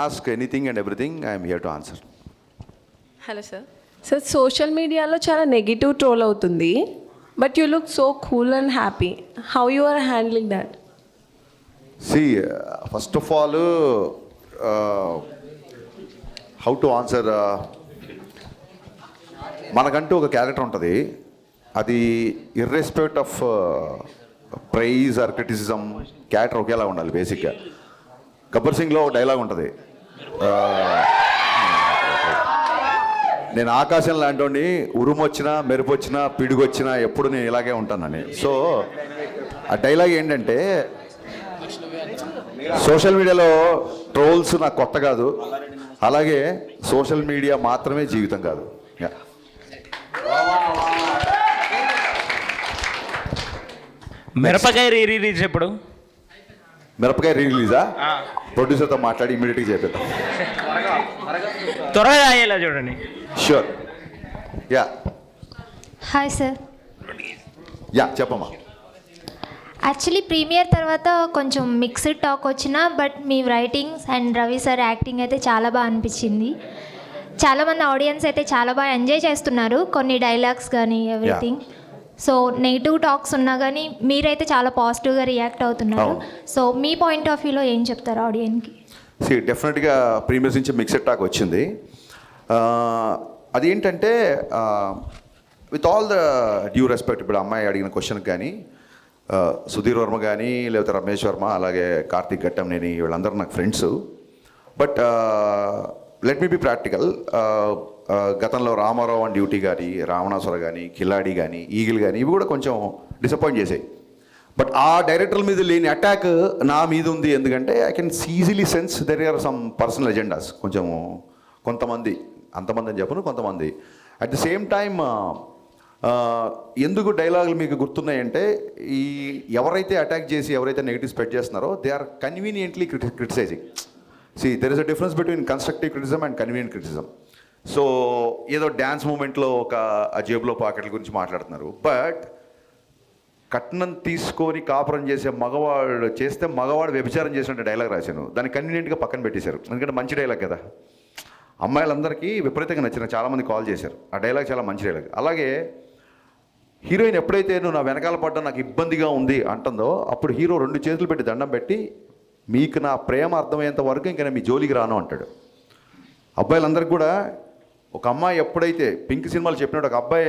Ask anything and everything, I am here to answer. Hello sir. Sir social మీడియాలో చాలా negative troll అవుతుంది, but you look so cool and happy. How you are handling that? See, first of all, how to answer, మనకంటూ ఒక character ఉంటుంది. అది irrespective of praise or criticism character ఒకేలా ఉండాలి. బేసిక్గా గబ్బర్ సింగ్లో డైలాగ్ ఉంటుంది, నేను ఆకాశం లాంటి ఉరుము వచ్చినా మెరుపు వచ్చినా పిడుగు వచ్చినా ఎప్పుడు నేను ఇలాగే ఉంటానని. సో ఆ డైలాగ్ ఏంటంటే, సోషల్ మీడియాలో ట్రోల్స్ నాకు కొత్త కాదు, అలాగే సోషల్ మీడియా మాత్రమే జీవితం కాదు. మిరపకాయ రిలీజ్ ఎప్పుడు? మిరపకాయ రిలీజా? ప్రొడ్యూసర్తో మాట్లాడి ఇమీడియట్గా చేపిద్దాం. త్వరగా అయ్యేలా చూడండి. Sure. Yeah hi sir. Yeah చెప్పమ్మా. యాక్చువల్లీ ప్రీమియర్ తర్వాత కొంచెం మిక్స్డ్ టాక్ వచ్చినా, but me writings and Ravi sir acting అయితే చాలా బాగా అనిపించింది. చాలామంది ఆడియన్స్ అయితే చాలా బాగా ఎంజాయ్ చేస్తున్నారు, కొన్ని డైలాగ్స్ కానీ ఎవ్రీథింగ్. సో నెగిటివ్ టాక్స్ ఉన్నా కానీ మీరైతే చాలా పాజిటివ్గా రియాక్ట్ అవుతున్నారు. సో మీ పాయింట్ ఆఫ్ వ్యూలో ఏం చెప్తారు ఆడియన్స్కి? డెఫినెట్గా ప్రీమియర్స్ నుంచి మిక్స్డ్ టాక్ వచ్చింది. అదేంటంటే, with all the due respect, ఇప్పుడు అమ్మాయి అడిగిన క్వశ్చన్కి కానీ సుధీర్ వర్మ కానీ లేకపోతే రమేష్ వర్మ అలాగే కార్తీక్ ఘట్టంనేని వీళ్ళందరూ నాకు friends. But let me be practical. గతంలో రామారావు అండ్ డ్యూటీ కానీ, రావణాసుర కానీ, కిలాడి కానీ, ఈగిల్ కానీ ఇవి కూడా కొంచెం డిసప్పాయింట్ చేసాయి. బట్ ఆ డైరెక్టర్ల మీద లేని అటాక్ నా మీద ఉంది. ఎందుకంటే I can easily sense there are some personal agendas. కొంతమంది, అంతమంది అని చెప్పను, కొంతమంది. అట్ ది సేమ్ టైమ్ ఎందుకు డైలాగులు మీకు గుర్తున్నాయంటే, ఈ ఎవరైతే అటాక్ చేసి ఎవరైతే నెగిటివ్ స్ప్రెడ్ చేస్తున్నారో they are conveniently criticizing. There is a difference between constructive criticism and convenient criticism. So ఏదో డ్యాన్స్ మూమెంట్లో ఒక జేబులో పాకెట్ల గురించి మాట్లాడుతున్నారు, బట్ కట్నం తీసుకొని కాపురం చేసే మగవాడు చేస్తే మగవాడు వ్యభిచారం చేసినట్టు డైలాగ్ రాశాను. దాన్ని కన్వీనియంట్గా పక్కన పెట్టేశారు, ఎందుకంటే మంచి డైలాగ్ కదా. అమ్మాయిలందరికీ విపరీతంగా నచ్చిన, చాలామంది కాల్ చేశారు. ఆ డైలాగ్ చాలా మంచి డైలాగ్. అలాగే హీరోయిన్ ఎప్పుడైతే నువ్వు నా వెనకాల పడ్డా నాకు ఇబ్బందిగా ఉంది అంటుందో, అప్పుడు హీరో 2 చేతులు పెట్టి దండం పెట్టి, మీకు నా ప్రేమ అర్థమయ్యేంత వరకు ఇంకా నేను మీ జోలికి రాను అంటాడు. అబ్బాయిలందరికీ కూడా ఒక అమ్మాయి ఎప్పుడైతే పింక్ సినిమాలు చెప్పినట్టు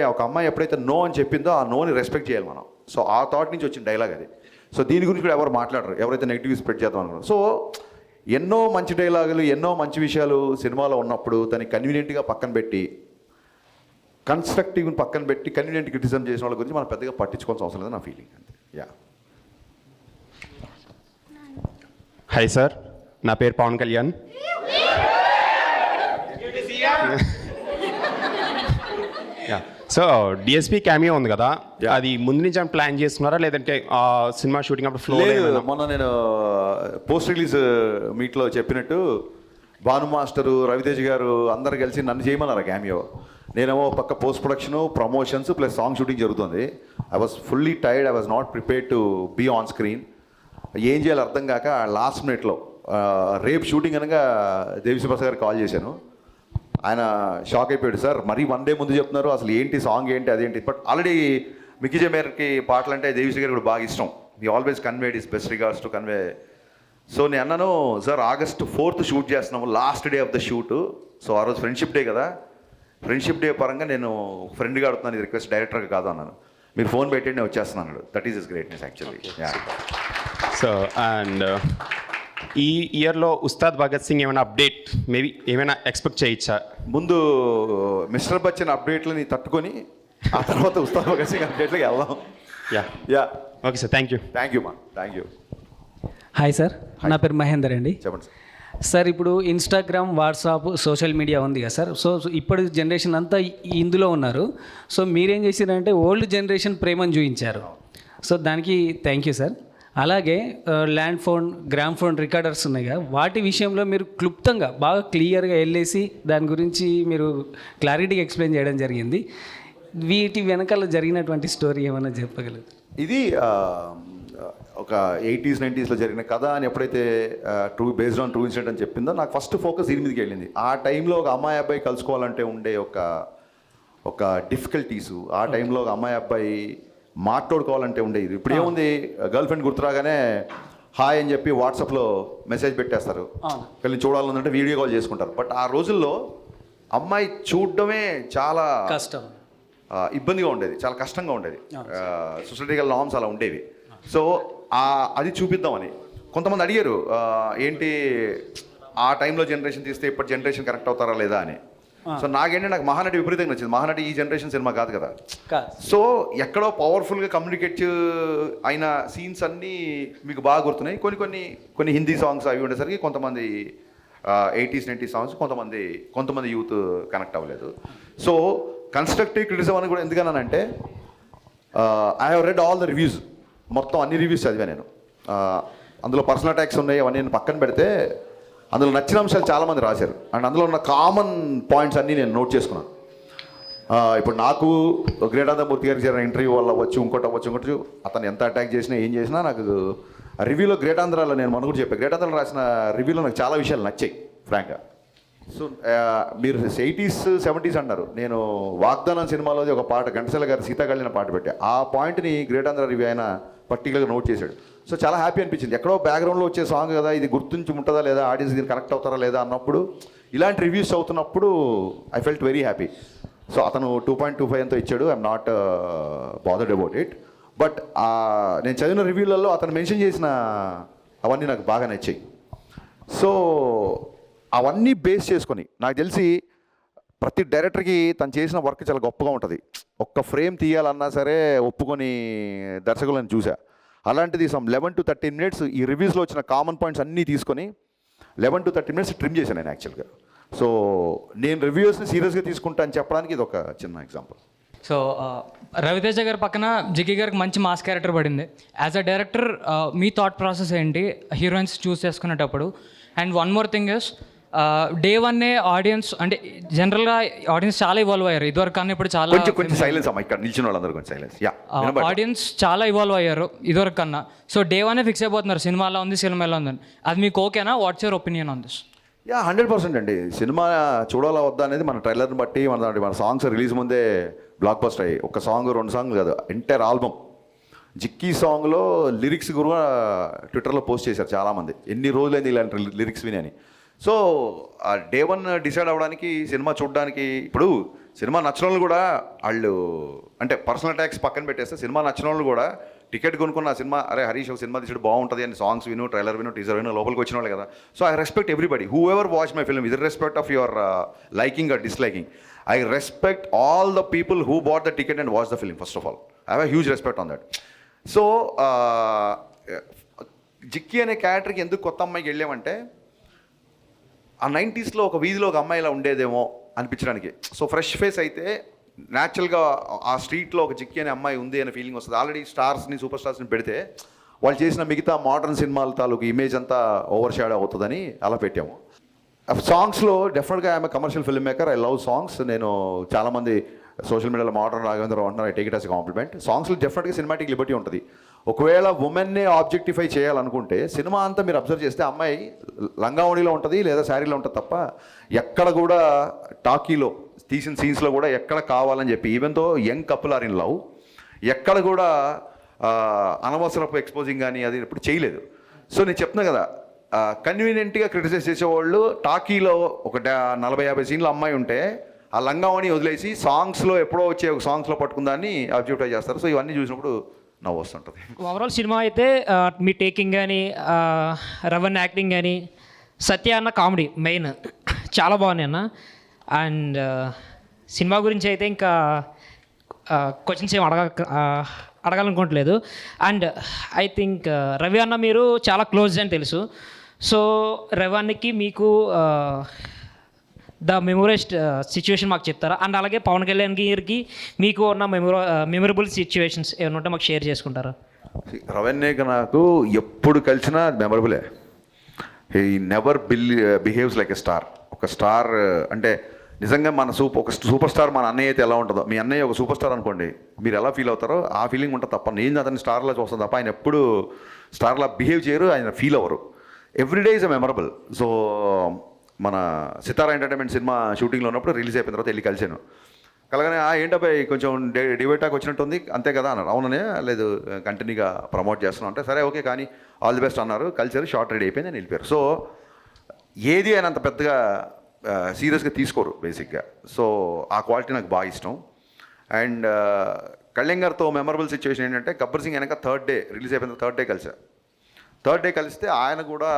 ఒక అమ్మాయి ఎప్పుడైతే నో అని చెప్పిందో ఆ నోని రెస్పెక్ట్ చేయాలి మనం. సో ఆ థాట్ నుంచి వచ్చిన డైలాగ్ అది. సో దీని గురించి కూడా ఎవరు మాట్లాడరు, ఎవరైతే నెగిటివ్ స్ప్రెడ్ చేద్దాం అనుకున్నారు. సో ఎన్నో మంచి డైలాగులు, ఎన్నో మంచి విషయాలు సినిమాలో ఉన్నప్పుడు దాన్ని కన్వీనియంట్గా పక్కన పెట్టి, కన్స్ట్రక్టివ్ని పక్కన పెట్టి కన్వీనియంట్ క్రిటిసిజం చేసిన వాళ్ళ గురించి మనం పెద్దగా పట్టించుకోవాల్సిన అవసరం లేదు నా ఫీలింగ్ అంతే. యా. హాయ్ సార్, నా పేరు Pawan Kalyan. So DSP cameo ఉంది కదా, అది ముందు నుంచి ప్లాన్ చేస్తున్నారా లేదంటే సినిమా షూటింగ్ అప్పుడు ఫ్లో? మొన్న నేను పోస్ట్ రిలీజ్ మీట్లో చెప్పినట్టు భాను మాస్టరు, రవితేజ్ గారు అందరు కలిసి నన్ను చేయమన్నారు క్యామియో. నేనేమో పక్క post production, promotions plus song shooting జరుగుతుంది. I was fully tired, I was not prepared to be on screen. ఏం చేయాలో అర్థం కాక లాస్ట్ మినిట్లో రేపు షూటింగ్ అనగా దేవిశ్రీ ప్రసాద్ గారికి కాల్ చేశాను. ఆయన షాక్ అయిపోయాడు, సార్ మరీ 1 డే ముందు చెప్తున్నారు, అసలు ఏంటి సాంగ్ ఏంటి అదేంటి. బట్ ఆల్రెడీ మిక్కీ జమేర్కి పాటలు అంటే దేవిశ్రీ గారికి కూడా బాగా ఇష్టం. He always conveyed his best regards to convey. So నేను అన్నాను, సార్ August 4th షూట్ చేస్తున్నాము, last day of the shoot. So ఆ రోజు ఫ్రెండ్షిప్ డే కదా, ఫ్రెండ్షిప్ డే పరంగా నేను ఫ్రెండ్గా అడుగుతున్నాను, ఇది రిక్వెస్ట్ డైరెక్టర్గా కాదు అన్నాను. మీరు ఫోన్ పెట్టండి నేను వచ్చేస్తున్నాను. That is is greatness actually. So and ఈ ఇయర్లో ఉస్తాద్ భగత్ సింగ్ ఏమైనా అప్డేట్ మేబీ ఏమైనా ఎక్స్పెక్ట్ చేయొచ్చా? ముందు మిస్టర్ బచ్చన్ అప్డేట్లని తట్టుకొని ఆ తర్వాత ఉస్తాద్ భగత్ సింగ్ అప్డేట్లకి వెళ్దాం. Yeah okay sir, thank you. Thank you మా, థ్యాంక్ యూ. హాయ్ సార్, నా పేరు మహేందర్ అండి. చెప్పండి సార్. సార్ ఇప్పుడు ఇన్స్టాగ్రామ్, వాట్సాప్, సోషల్ మీడియా ఉంది కదా సార్. సో ఇప్పుడు జనరేషన్ అంతా ఇందులో ఉన్నారు. సో మీరేం చేశారంటే ఓల్డ్ జనరేషన్ ప్రేమను చూపించారు. సో దానికి థ్యాంక్ యూ సార్. అలాగే land phone, gram phone recorders ఉన్నాయి కదా, వాటి విషయంలో మీరు క్లుప్తంగా బాగా క్లియర్గా వెళ్ళేసి దాని గురించి మీరు క్లారిటీగా ఎక్స్ప్లెయిన్ చేయడం జరిగింది. వీటి వెనకాల జరిగినటువంటి స్టోరీ ఏమైనా చెప్పగలరు? ఇది ఒక ఒక 80s 90sలో జరిగిన కథ అని ఎప్పుడైతే బేస్డ్ ఆన్ ట్రూ ఇన్సిడెంట్ అని చెప్పిందో నాకు ఫస్ట్ ఫోకస్ దీని మీదకి వెళ్ళింది. ఆ టైంలో ఒక అమ్మాయి అబ్బాయి కలుసుకోవాలంటే ఉండే ఒక డిఫికల్టీసు, ఆ టైంలో ఒక అమ్మాయి అబ్బాయి మాట్లాడుకోవాలంటే ఉండేది. ఇప్పుడు ఏముంది, గర్ల్ ఫ్రెండ్ గుర్తురాగానే హాయ్ అని చెప్పి వాట్సాప్లో మెసేజ్ పెట్టేస్తారు, వీళ్ళని చూడాలంటే వీడియో కాల్ చేసుకుంటారు. బట్ ఆ రోజుల్లో అమ్మాయి చూడడమే చాలా కష్టం, ఇబ్బందిగా ఉండేది, చాలా కష్టంగా ఉండేది. సొసైటికల్ నార్మ్స్ అలా ఉండేవి. సో అది చూపిద్దామని కొంతమంది అడిగారు, ఏంటి ఆ టైంలో జనరేషన్ తీస్తే ఇప్పటి జనరేషన్ కరెక్ట్ అవుతారా లేదా అని. సో నాకు మహానటి విపరీతంగా నచ్చింది. మహానటి ఈ జనరేషన్ సినిమా కాదు కదా. సో ఎక్కడో పవర్ఫుల్గా కమ్యూనికేట్ అయిన సీన్స్ అన్నీ మీకు బాగా గుర్తున్నాయి. కొన్ని హిందీ సాంగ్స్ అవి ఉండేసరికి కొంతమంది 80s 90s సాంగ్స్ కొంతమంది యూత్ కనెక్ట్ అవ్వలేదు. సో కన్స్ట్రక్టివ్ క్రిటిసిజం అని కూడా ఎందుకన్నానంటే, I have read all the reviews, మొత్తం అన్ని రివ్యూస్ చదివా నేను. అందులో పర్సనల్ అటాక్స్ ఉన్నాయి, అవన్నీ నేను పక్కన పెడితే అందులో నచ్చిన అంశాలు చాలామంది రాశారు. అండ్ అందులో ఉన్న కామన్ పాయింట్స్ అన్నీ నేను నోట్ చేసుకున్నాను. ఇప్పుడు నాకు గ్రేటానందమూర్తి గారికి జరిగిన ఇంటర్వ్యూ వల్ల ఇంకోటి అతను ఎంత అటాక్ చేసినా ఏం చేసినా నాకు రివ్యూలో గ్రేటాంధ్రాలో నేను మన కూడా చెప్పాను, గ్రేటాంధ్రాలో రాసిన రివ్యూలో నాకు చాలా విషయాలు నచ్చాయి ఫ్రాంక్గా. సో మీరు 80s 70s అన్నారు, నేను వాగ్దానం సినిమాలోది ఒక పాట ఘంటసాల గారు సీతాకళ్యాణ పాట పెట్టా, ఆ పాయింట్ని గ్రేటాంధ్ర రివ్యూ ఆయన పర్టికులర్గా నోట్ చేశాడు. సో చాలా హ్యాపీ అనిపించింది. ఎక్కడో బ్యాక్గ్రౌండ్లో వచ్చే సాంగ్ కదా, ఇది గుర్తుంచి ఉంటుందా లేదా, ఆడియన్స్ దీన్ని కనెక్ట్ అవుతారా లేదా అన్నప్పుడు, ఇలాంటి రివ్యూస్ అవుతున్నప్పుడు I felt very happy. So అతను 2.25 ఎంతో ఇచ్చాడు, I'm not bothered about it. But నేను చదివిన రివ్యూలలో అతను మెన్షన్ చేసిన అవన్నీ నాకు బాగా నచ్చాయి. సో అవన్నీ బేస్ చేసుకొని నాకు తెలిసి ప్రతి డైరెక్టర్కి తను చేసిన వర్క్ చాలా గొప్పగా ఉంటుంది. ఒక్క ఫ్రేమ్ తీయాలన్నా సరే ఒప్పుకొని దర్శకులను చూసా. అలాంటిది సమ్ 11 to 13 minutes ఈ రివ్యూస్లో వచ్చిన కామన్ పాయింట్స్ అన్నీ తీసుకొని 11 to 13 minutes ట్రిమ్ చేశాను నేను యాక్చువల్గా. సో నేను రివ్యూస్ని సీరియస్గా తీసుకుంటా అని చెప్పడానికి ఇది ఒక చిన్న ఎగ్జాంపుల్. సో రవితేజ గారి పక్కన జిక్కి గారికి మంచి మాస్ క్యారెక్టర్ పడింది. యాజ్ అ డైరెక్టర్ మీ థాట్ ప్రాసెస్ ఏంటి హీరోయిన్స్ చూస్ చేసుకునేటప్పుడు? And one more thing is, they wanna audience అంటే జనరల్గా ఆడియన్స్ చాలా ఇవాల్వ్ అయ్యారు ఇదివరకు కానీ ఇప్పుడు చాలా కొంచెం సైలెన్స్ అమ్మా, ఇక్కడ నిల్చిన వాళ్ళందరూ కొంచెం సైలెన్స్. ఆడియన్స్ చాలా ఇవాల్వ్ అయ్యారు ఇదివరకు కన్నా. సో డే వన్నే ఫిక్స్ అయిపోతున్నారు సినిమా ఎలా ఉంది, సినిమా ఎలా ఉందని. అది మీకు ఓకేనా? What's your opinion on this? 100% అండి. సినిమా చూడాలా వద్దా అనేది మన ట్రైలర్ని బట్టి, మన సాంగ్స్ రిలీజ్ ముందే బ్లాక్ బస్టర్ అయ్యి, ఒక సాంగ్ 2 సాంగ్లు కాదు, ఎంటైర్ ఆల్బమ్. జిక్కీ సాంగ్లో లిరిక్స్ కూడా ట్విట్టర్లో పోస్ట్ చేశారు చాలామంది, ఎన్ని రోజులైంది ఇలాంటి లిరిక్స్ విని అని. సో డే వన్ డిసైడ్ అవ్వడానికి, సినిమా చూడడానికి, ఇప్పుడు సినిమా నచ్చిన వాళ్ళు కూడా వాళ్ళు అంటే పర్సనల్ అటాక్స్ పక్కన పెట్టేస్తే, సినిమా నచ్చిన వాళ్ళు కూడా టికెట్ కొనుక్కున్న సినిమా, అరే హరీష్ ఒక సినిమా తీసాడు బాగుంటుంది అని సాంగ్స్ విను, ట్రైలర్ విను, టీజర్ విను, లోపలికి వచ్చిన వాళ్ళు కదా. So I respect everybody who ever watch my film, with respect of your liking or disliking. I respect all the people who bought the ticket and watch the film. First of all I have huge respect on that. So Jikki అనే క్యారెక్టర్కి ఎందుకు కొత్త అమ్మాయికి వెళ్ళామంటే, ఆ 90sలో ఒక వీధిలో ఒక అమ్మాయి ఇలా ఉండేదేమో అనిపించడానికి. సో ఫ్రెష్ ఫేస్ అయితే న్యాచురల్గా ఆ స్ట్రీట్లో ఒక జిక్కీ అనే అమ్మాయి ఉంది అనే ఫీలింగ్ వస్తుంది. ఆల్రెడీ స్టార్స్ని, సూపర్ స్టార్స్ని పెడితే వాళ్ళు చేసిన మిగతా మోడర్న్ సినిమాల తాలూకు ఇమేజ్ అంతా ఓవర్ షాడో అవుతుందని అలా పెట్టాము. సాంగ్స్లో డెఫినెట్గా I'm commercial film maker, I love songs. నేను చాలామంది సోషల్ మీడియాలో మోడర్న్ రాఘవేంద్ర అంటున్నారు, I take it as compliment. సాంగ్స్లో డెఫినెట్గా సినిమాటిక్ లిబర్టీ ఉంటుంది. ఒకవేళ ఉమెన్నే ఆబ్జెక్టిఫై చేయాలనుకుంటే సినిమా అంతా మీరు అబ్జర్వ్ చేస్తే అమ్మాయి లంగావణిలో ఉంటుంది లేదా శారీలో ఉంటుంది తప్ప ఎక్కడ కూడా టాకీలో తీసిన సీన్స్లో కూడా ఎక్కడ కావాలని చెప్పి, ఈవెన్తో young couple are in love, ఎక్కడ కూడా అనవసరపు ఎక్స్పోజింగ్ కానీ అది ఇప్పుడు చేయలేదు. సో నేను చెప్తున్నా కదా, కన్వీనియంట్గా క్రిటిసైజ్ చేసేవాళ్ళు టాకీలో ఒక 40-50 సీన్లు అమ్మాయి ఉంటే ఆ లంగావణి వదిలేసి సాంగ్స్లో ఎప్పుడో వచ్చే ఒక సాంగ్స్లో పట్టుకుందాన్ని ఆబ్జెక్టిఫై చేస్తారు. సో ఇవన్నీ చూసినప్పుడు నవ్వు వస్తుంటుంది. ఓవరాల్ సినిమా అయితే మీ టేకింగ్ కానీ, రవన్ యాక్టింగ్ కానీ, సత్య అన్న కామెడీ మెయిన్ చాలా బాగున్నాయి అన్న. అండ్ సినిమా గురించి అయితే ఇంకా క్వశ్చన్స్ ఏం అడగాలనుకోవట్లేదు. అండ్ ఐ థింక్ రవి అన్న మీరు చాలా క్లోజ్ అని తెలుసు. సో రవి అన్నకి మీకు ద మెమొరెస్ట్ సిచ్యువేషన్ మాకు చెప్తారా? అండ్ అలాగే పవన్ కళ్యాణ్ గారికి మీకు ఉన్న మెమొరబుల్ సిచ్యువేషన్స్ ఏమైనా ఉంటే మాకు షేర్ చేసుకుంటారా? రవణ్యకి నాకు ఎప్పుడు కలిసినా మెమరబులే. He never behaves like a star. ఒక స్టార్ అంటే నిజంగా మన ఒక సూపర్ స్టార్ మన అన్నయ్య అయితే ఎలా ఉంటుందో, మీ అన్నయ్య ఒక సూపర్ స్టార్ అనుకోండి, మీరు ఎలా ఫీల్ అవుతారో ఆ ఫీలింగ్ ఉంటుంది తప్ప, నేను అతన్ని స్టార్లా చూస్తాను తప్ప ఆయన ఎప్పుడు స్టార్లా బిహేవ్ చేయరు, ఆయన ఫీల్ అవ్వరు. Everyday is a memorable. So మన సితారా ఎంటర్టైన్మెంట్ సినిమా షూటింగ్లో ఉన్నప్పుడు రిలీజ్ అయిపోయిన తర్వాత వెళ్ళి కలిసాను. కలగానే ఏంటబ్బాయి కొంచెం డివైటాక్ వచ్చినట్టుంది అంతే కదా అన్నారు. అవుననే, లేదు కంటిన్యూగా ప్రమోట్ చేస్తున్నాం అంటే సరే ఓకే కానీ ఆల్ ది బెస్ట్ అన్నారు. కలిసారు, షార్ట్ రెడీ అయిపోయింది, నేను వెళ్ళిపోయారు. సో ఏది ఆయన అంత పెద్దగా సీరియస్గా తీసుకోరు బేసిక్గా. సో ఆ క్వాలిటీ నాకు బాగా ఇష్టం. అండ్ కళ్యాణ్ గారితో మెమరబుల్ సిచ్యువేషన్ ఏంటంటే గబ్బర్ సింగ్ వెనక థర్డ్ డే రిలీజ్ అయిపోయిన థర్డ్ డే కలిసా. థర్డ్ డే కలిస్తే ఆయన కూడా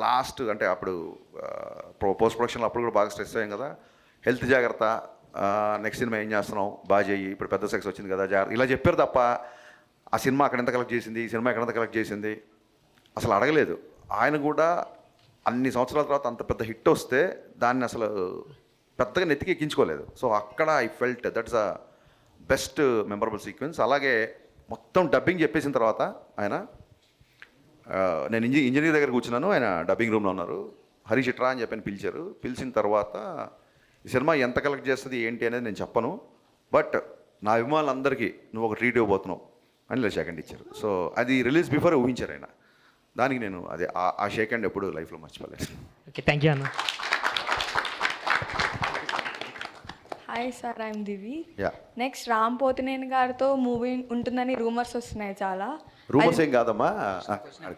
లాస్ట్ అంటే అప్పుడు పోస్ట్ ప్రొడక్షన్లో అప్పుడు కూడా బాగా స్ట్రెస్ అయ్యాం కదా, హెల్త్ జాగ్రత్త, నెక్స్ట్ సినిమా ఏం చేస్తున్నావు బాగా చెయ్యి, ఇప్పుడు పెద్ద సక్సెస్ వచ్చింది కదా జాగ్రత్త, ఇలా చెప్పారు తప్ప ఆ సినిమా అక్కడ ఎంత కలెక్ట్ చేసింది, ఈ సినిమా ఎక్కడంత కలెక్ట్ చేసింది అసలు అడగలేదు. ఆయన కూడా అన్ని సంవత్సరాల తర్వాత అంత పెద్ద హిట్ వస్తే దాన్ని అసలు పెద్దగా నెత్తికి ఎక్కించుకోలేదు. సో అక్కడ I felt that's a best memorable sequence. అలాగే మొత్తం డబ్బింగ్ చెప్పేసిన తర్వాత ఆయన నేను ఇంజనీర్ దగ్గర కూర్చున్నాను, ఆయన డబ్బింగ్ రూమ్లో ఉన్నారు. హరీష్ ఇట్రా అని చెప్పని పిలిచారు. పిలిచిన తర్వాత ఈ సినిమా ఎంత కలెక్ట్ చేస్తుంది ఏంటి అనేది నేను చెప్పను, బట్ నా అభిమానులందరికీ నువ్వు ఒక ట్రీట్ ఇవ్వబోతున్నావు అని ఇలా షేక్ హ్యాండ్ ఇచ్చారు. సో అది రిలీజ్ బిఫోర్ ఊహించారు ఆయన. దానికి నేను అదే ఆ షేక్ హ్యాండ్ ఎప్పుడు లైఫ్లో మర్చిపోలేదు. ఓకే, థ్యాంక్ యూ అన్న. Hi sir, I'm Divi. Yeah, next Ram Pothineni గారితో మూవీ ఉంటుందని రూమర్స్ వస్తున్నాయి చాలా. రూమర్స్ ఏం కాదమ్మా,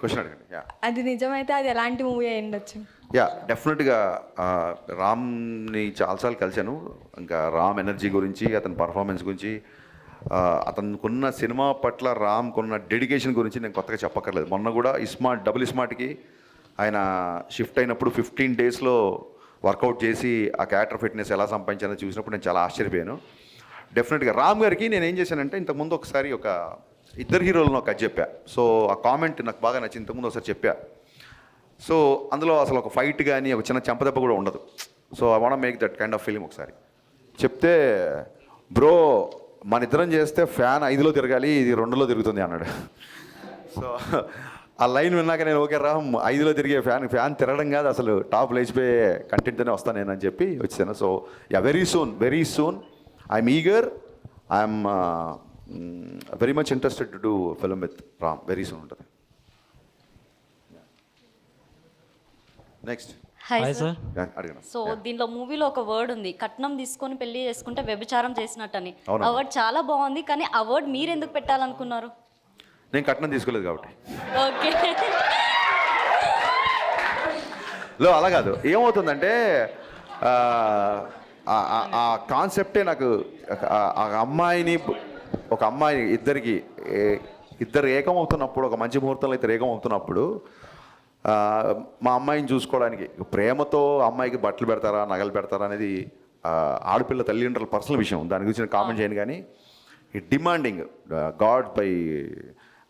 క్వశ్చన్ అడగండి. యా, అది నిజమైతే అది ఎలాంటి మూవీ అయి ఉండొచ్చు? యా డెఫినెట్గా రామ్ని చాలాసార్లు కలిశాను. ఇంకా రామ్ ఎనర్జీ గురించి, అతని పర్ఫార్మెన్స్ గురించి, అతనుకున్న సినిమా పట్ల రామ్కున్న డెడికేషన్ గురించి నేను కొత్తగా చెప్పక్కర్లేదు. మొన్న కూడా డబుల్ స్మార్ట్కి ఆయన షిఫ్ట్ అయినప్పుడు 15 daysలో వర్కౌట్ చేసి ఆ క్యారెక్టర్ ఫిట్నెస్ ఎలా సంపాదించానో చూసినప్పుడు నేను చాలా ఆశ్చర్యపోయాను. డెఫినెట్గా రామ్ గారికి నేను ఏం చేశానంటే ఇంతకుముందు ఒకసారి ఒక ఇద్దరు హీరోలను ఒక చెప్పా. సో ఆ కామెంట్ నాకు బాగా నచ్చింది, ఇంతకుముందు ఒకసారి చెప్పా. సో అందులో అసలు ఒక ఫైట్ కానీ ఒక చిన్న చెంపదెబ్బ కూడా ఉండదు. So I want make that kind of film. ఒకసారి చెప్తే బ్రో మన ఇద్దరం చేస్తే ఫ్యాన్ 5లో తిరగాలి, ఇది 2లో తిరుగుతుంది అన్నాడు. సో ఆ లైన్ విన్నాక నేను ఓకే రామ్ 5లో తిరిగే ఫ్యాన్ తిరగడం కాదు అసలు టాప్ లేచిపోయే కంటెంట్తోనే వస్తాను నేను అని చెప్పి వచ్చాను. So yeah, very soon I'm eager, I'm very much interested to do film with Ram. Very soon ఉంటుంది. Next hi sir. అడిగిన సో దీనిలో మూవీలో ఒక వర్డ్ ఉంది, కట్నం తీసుకొని పెళ్లి చేసుకుంటే వ్యభిచారం చేసినట్టని. అవునా? ఆ వర్డ్ చాలా బాగుంది, కానీ ఆ వర్డ్ మీరు ఎందుకు పెట్టాలనుకున్నారు? నేను కట్నం తీసుకోలేదు కాబట్టి. ఓకే. అలా కాదు, ఏమవుతుందంటే ఆ కాన్సెప్టే నాకు ఒక అమ్మాయి ఇద్దరు ఏకమవుతున్నప్పుడు, ఒక మంచి ముహూర్తంలో ఇద్దరు ఏకమవుతున్నప్పుడు మా అమ్మాయిని చూసుకోవడానికి ప్రేమతో అమ్మాయికి బట్టలు పెడతారా నగలు పెడతారా అనేది ఆడపిల్ల తల్లిదండ్రుల పర్సనల్ విషయం, దాని గురించి నేను కామెంట్ చేయను. కానీ ఈ డిమాండింగ్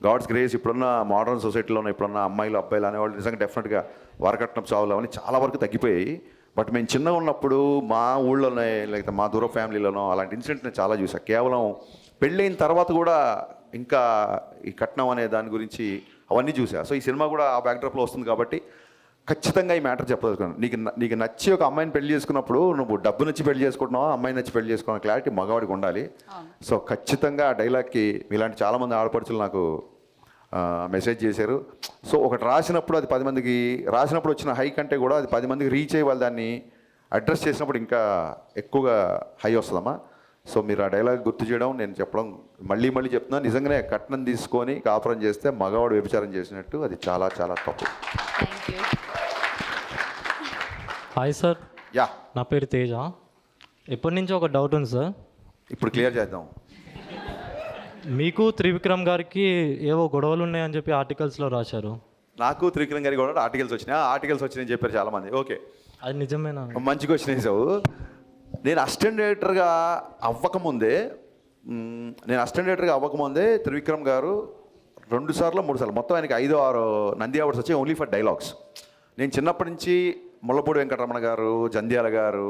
గాడ్స్ గ్రేస్ ఇప్పుడున్న మోడర్న్ సొసైటీలో ఇప్పుడున్న అమ్మాయిలు అబ్బాయిలు అనేవాళ్ళు నిజంగా డెఫినెట్గా వరకట్నం చావులు అవన్నీ చాలా వరకు తగ్గిపోయాయి. బట్ మేము చిన్నగా ఉన్నప్పుడు మా ఊళ్ళోనే లేకపోతే మా దూర ఫ్యామిలీలోనో అలాంటి ఇన్సిడెంట్ నేను చాలా చూసాను. కేవలం పెళ్ళైన తర్వాత కూడా ఇంకా ఈ కట్నం అనే దాని గురించి అవన్నీ చూసా. సో ఈ సినిమా కూడా ఆ బ్యాక్డ్రాప్లో వస్తుంది కాబట్టి ఖచ్చితంగా ఈ మ్యాటర్ చెప్పదలుచుకున్నాను. నీకు నచ్చి ఒక అమ్మాయిని పెళ్లి చేసుకున్నప్పుడు నువ్వు డబ్బు నచ్చి పెళ్లి చేసుకుంటున్నావా, అమ్మాయి నచ్చి పెళ్లి చేసుకున్న క్లారిటీ మగవాడికి ఉండాలి. సో ఖచ్చితంగా ఆ డైలాగ్కి ఇలాంటి చాలామంది ఆడపడుచులు నాకు మెసేజ్ చేశారు. సో ఒకటి రాసినప్పుడు అది 10 మందికి రాసినప్పుడు వచ్చిన హై కంటే కూడా అది 10 మందికి రీచ్ అయ్యి వాళ్ళు దాన్ని అడ్రస్ చేసినప్పుడు ఇంకా ఎక్కువగా హై వస్తుందమ్మా. సో మీరు ఆ డైలాగ్ గుర్తు చేయడం, నేను చెప్పడం మళ్ళీ చెప్తున్నా, నిజంగానే కట్నం తీసుకొని కాపురం చేస్తే మగవాడు వ్యభిచారం చేసినట్టు, అది చాలా చాలా తప్పు. Hi sir. యా, నా పేరు తేజ. ఎప్పటి నుంచో ఒక డౌట్ ఉంది సార్, ఇప్పుడు క్లియర్ చేద్దాం. మీకు త్రివిక్రమ్ గారికి ఏవో గొడవలు ఉన్నాయని చెప్పి ఆర్టికల్స్లో రాశారు. నాకు త్రివిక్రమ్ గారికి కూడా ఆర్టికల్స్ వచ్చినాయని చెప్పారు చాలామంది. ఓకే, అది నిజమేనా? మంచిగా వచ్చినాయి సార్. నేను అసిస్టెంట్ డైరెక్టర్గా అవ్వకముందే త్రివిక్రమ్ గారు 2 సార్లు 3 సార్లు మొత్తం ఆయనకి 5-6 నంది అవార్డ్స్ వచ్చాయి ఓన్లీ ఫర్ డైలాగ్స్. నేను చిన్నప్పటి నుంచి ముళ్ళపూడి వెంకటరమణ గారు, జంధ్యాల గారు,